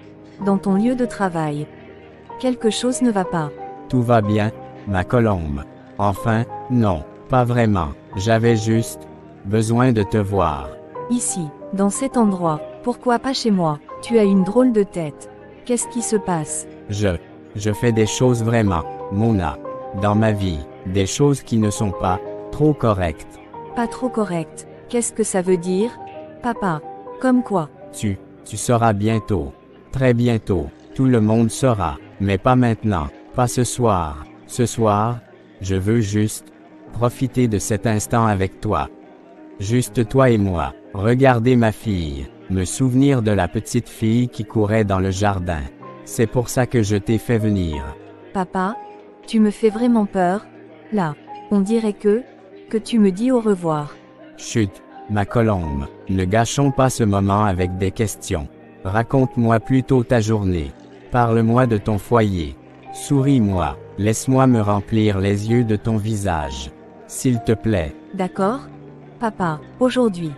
dans ton lieu de travail? Quelque chose ne va pas. Tout va bien, ma colombe. Enfin, non, pas vraiment. J'avais juste besoin de te voir. Ici, dans cet endroit, pourquoi pas chez moi? Tu as une drôle de tête. Qu'est-ce qui se passe? Je fais des choses vraiment, Mona, dans ma vie, des choses qui ne sont pas trop correctes. Pas trop correctes. Qu'est-ce que ça veut dire? Papa, comme quoi? Tu sauras bientôt. Très bientôt. Tout le monde saura. Mais pas maintenant. Pas ce soir. Ce soir, je veux juste profiter de cet instant avec toi. Juste toi et moi. Regarder ma fille. Me souvenir de la petite fille qui courait dans le jardin. C'est pour ça que je t'ai fait venir. Papa, tu me fais vraiment peur. Là, on dirait que tu me dis au revoir. Chut, ma colombe, ne gâchons pas ce moment avec des questions. Raconte-moi plutôt ta journée. Parle-moi de ton foyer. Souris-moi, laisse-moi me remplir les yeux de ton visage. S'il te plaît. D'accord? Papa, aujourd'hui.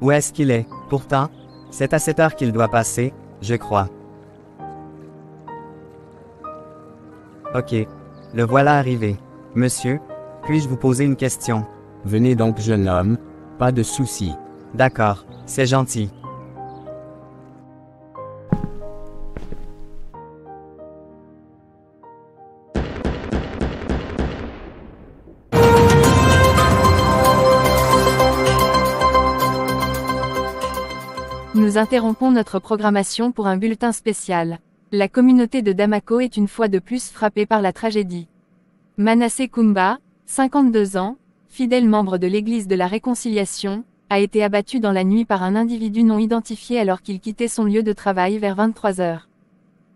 Où est-ce qu'il est? Pourtant, c'est à cette heure qu'il doit passer, je crois. Ok. Le voilà arrivé. Monsieur, puis-je vous poser une question? Venez donc, jeune homme. Pas de souci. D'accord, c'est gentil. Nous interrompons notre programmation pour un bulletin spécial. La communauté de Damaco est une fois de plus frappée par la tragédie. Manassé Kumba, 52 ans, fidèle membre de l'Église de la Réconciliation, a été abattu dans la nuit par un individu non identifié alors qu'il quittait son lieu de travail vers 23 heures.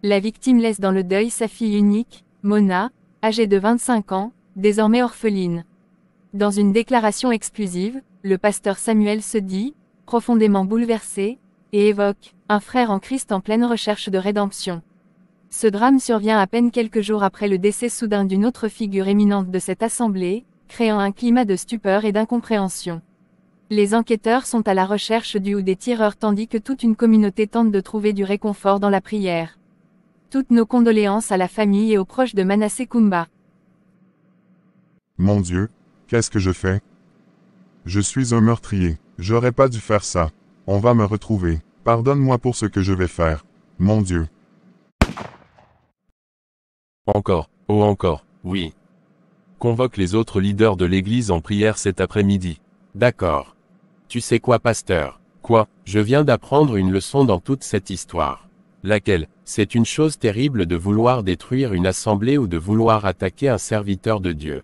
La victime laisse dans le deuil sa fille unique, Mona, âgée de 25 ans, désormais orpheline. Dans une déclaration exclusive, le pasteur Samuel se dit, profondément bouleversé, et évoque un frère en Christ en pleine recherche de rédemption. Ce drame survient à peine quelques jours après le décès soudain d'une autre figure éminente de cette assemblée, créant un climat de stupeur et d'incompréhension. Les enquêteurs sont à la recherche du ou des tireurs tandis que toute une communauté tente de trouver du réconfort dans la prière. Toutes nos condoléances à la famille et aux proches de Manassé Kumba. Mon Dieu, qu'est-ce que je fais? Je suis un meurtrier. J'aurais pas dû faire ça. On va me retrouver. Pardonne-moi pour ce que je vais faire. Mon Dieu. Encore, oh encore, oui. Convoque les autres leaders de l'Église en prière cet après-midi. D'accord. Tu sais quoi, pasteur? Quoi? Je viens d'apprendre une leçon dans toute cette histoire. Laquelle? C'est une chose terrible de vouloir détruire une assemblée ou de vouloir attaquer un serviteur de Dieu.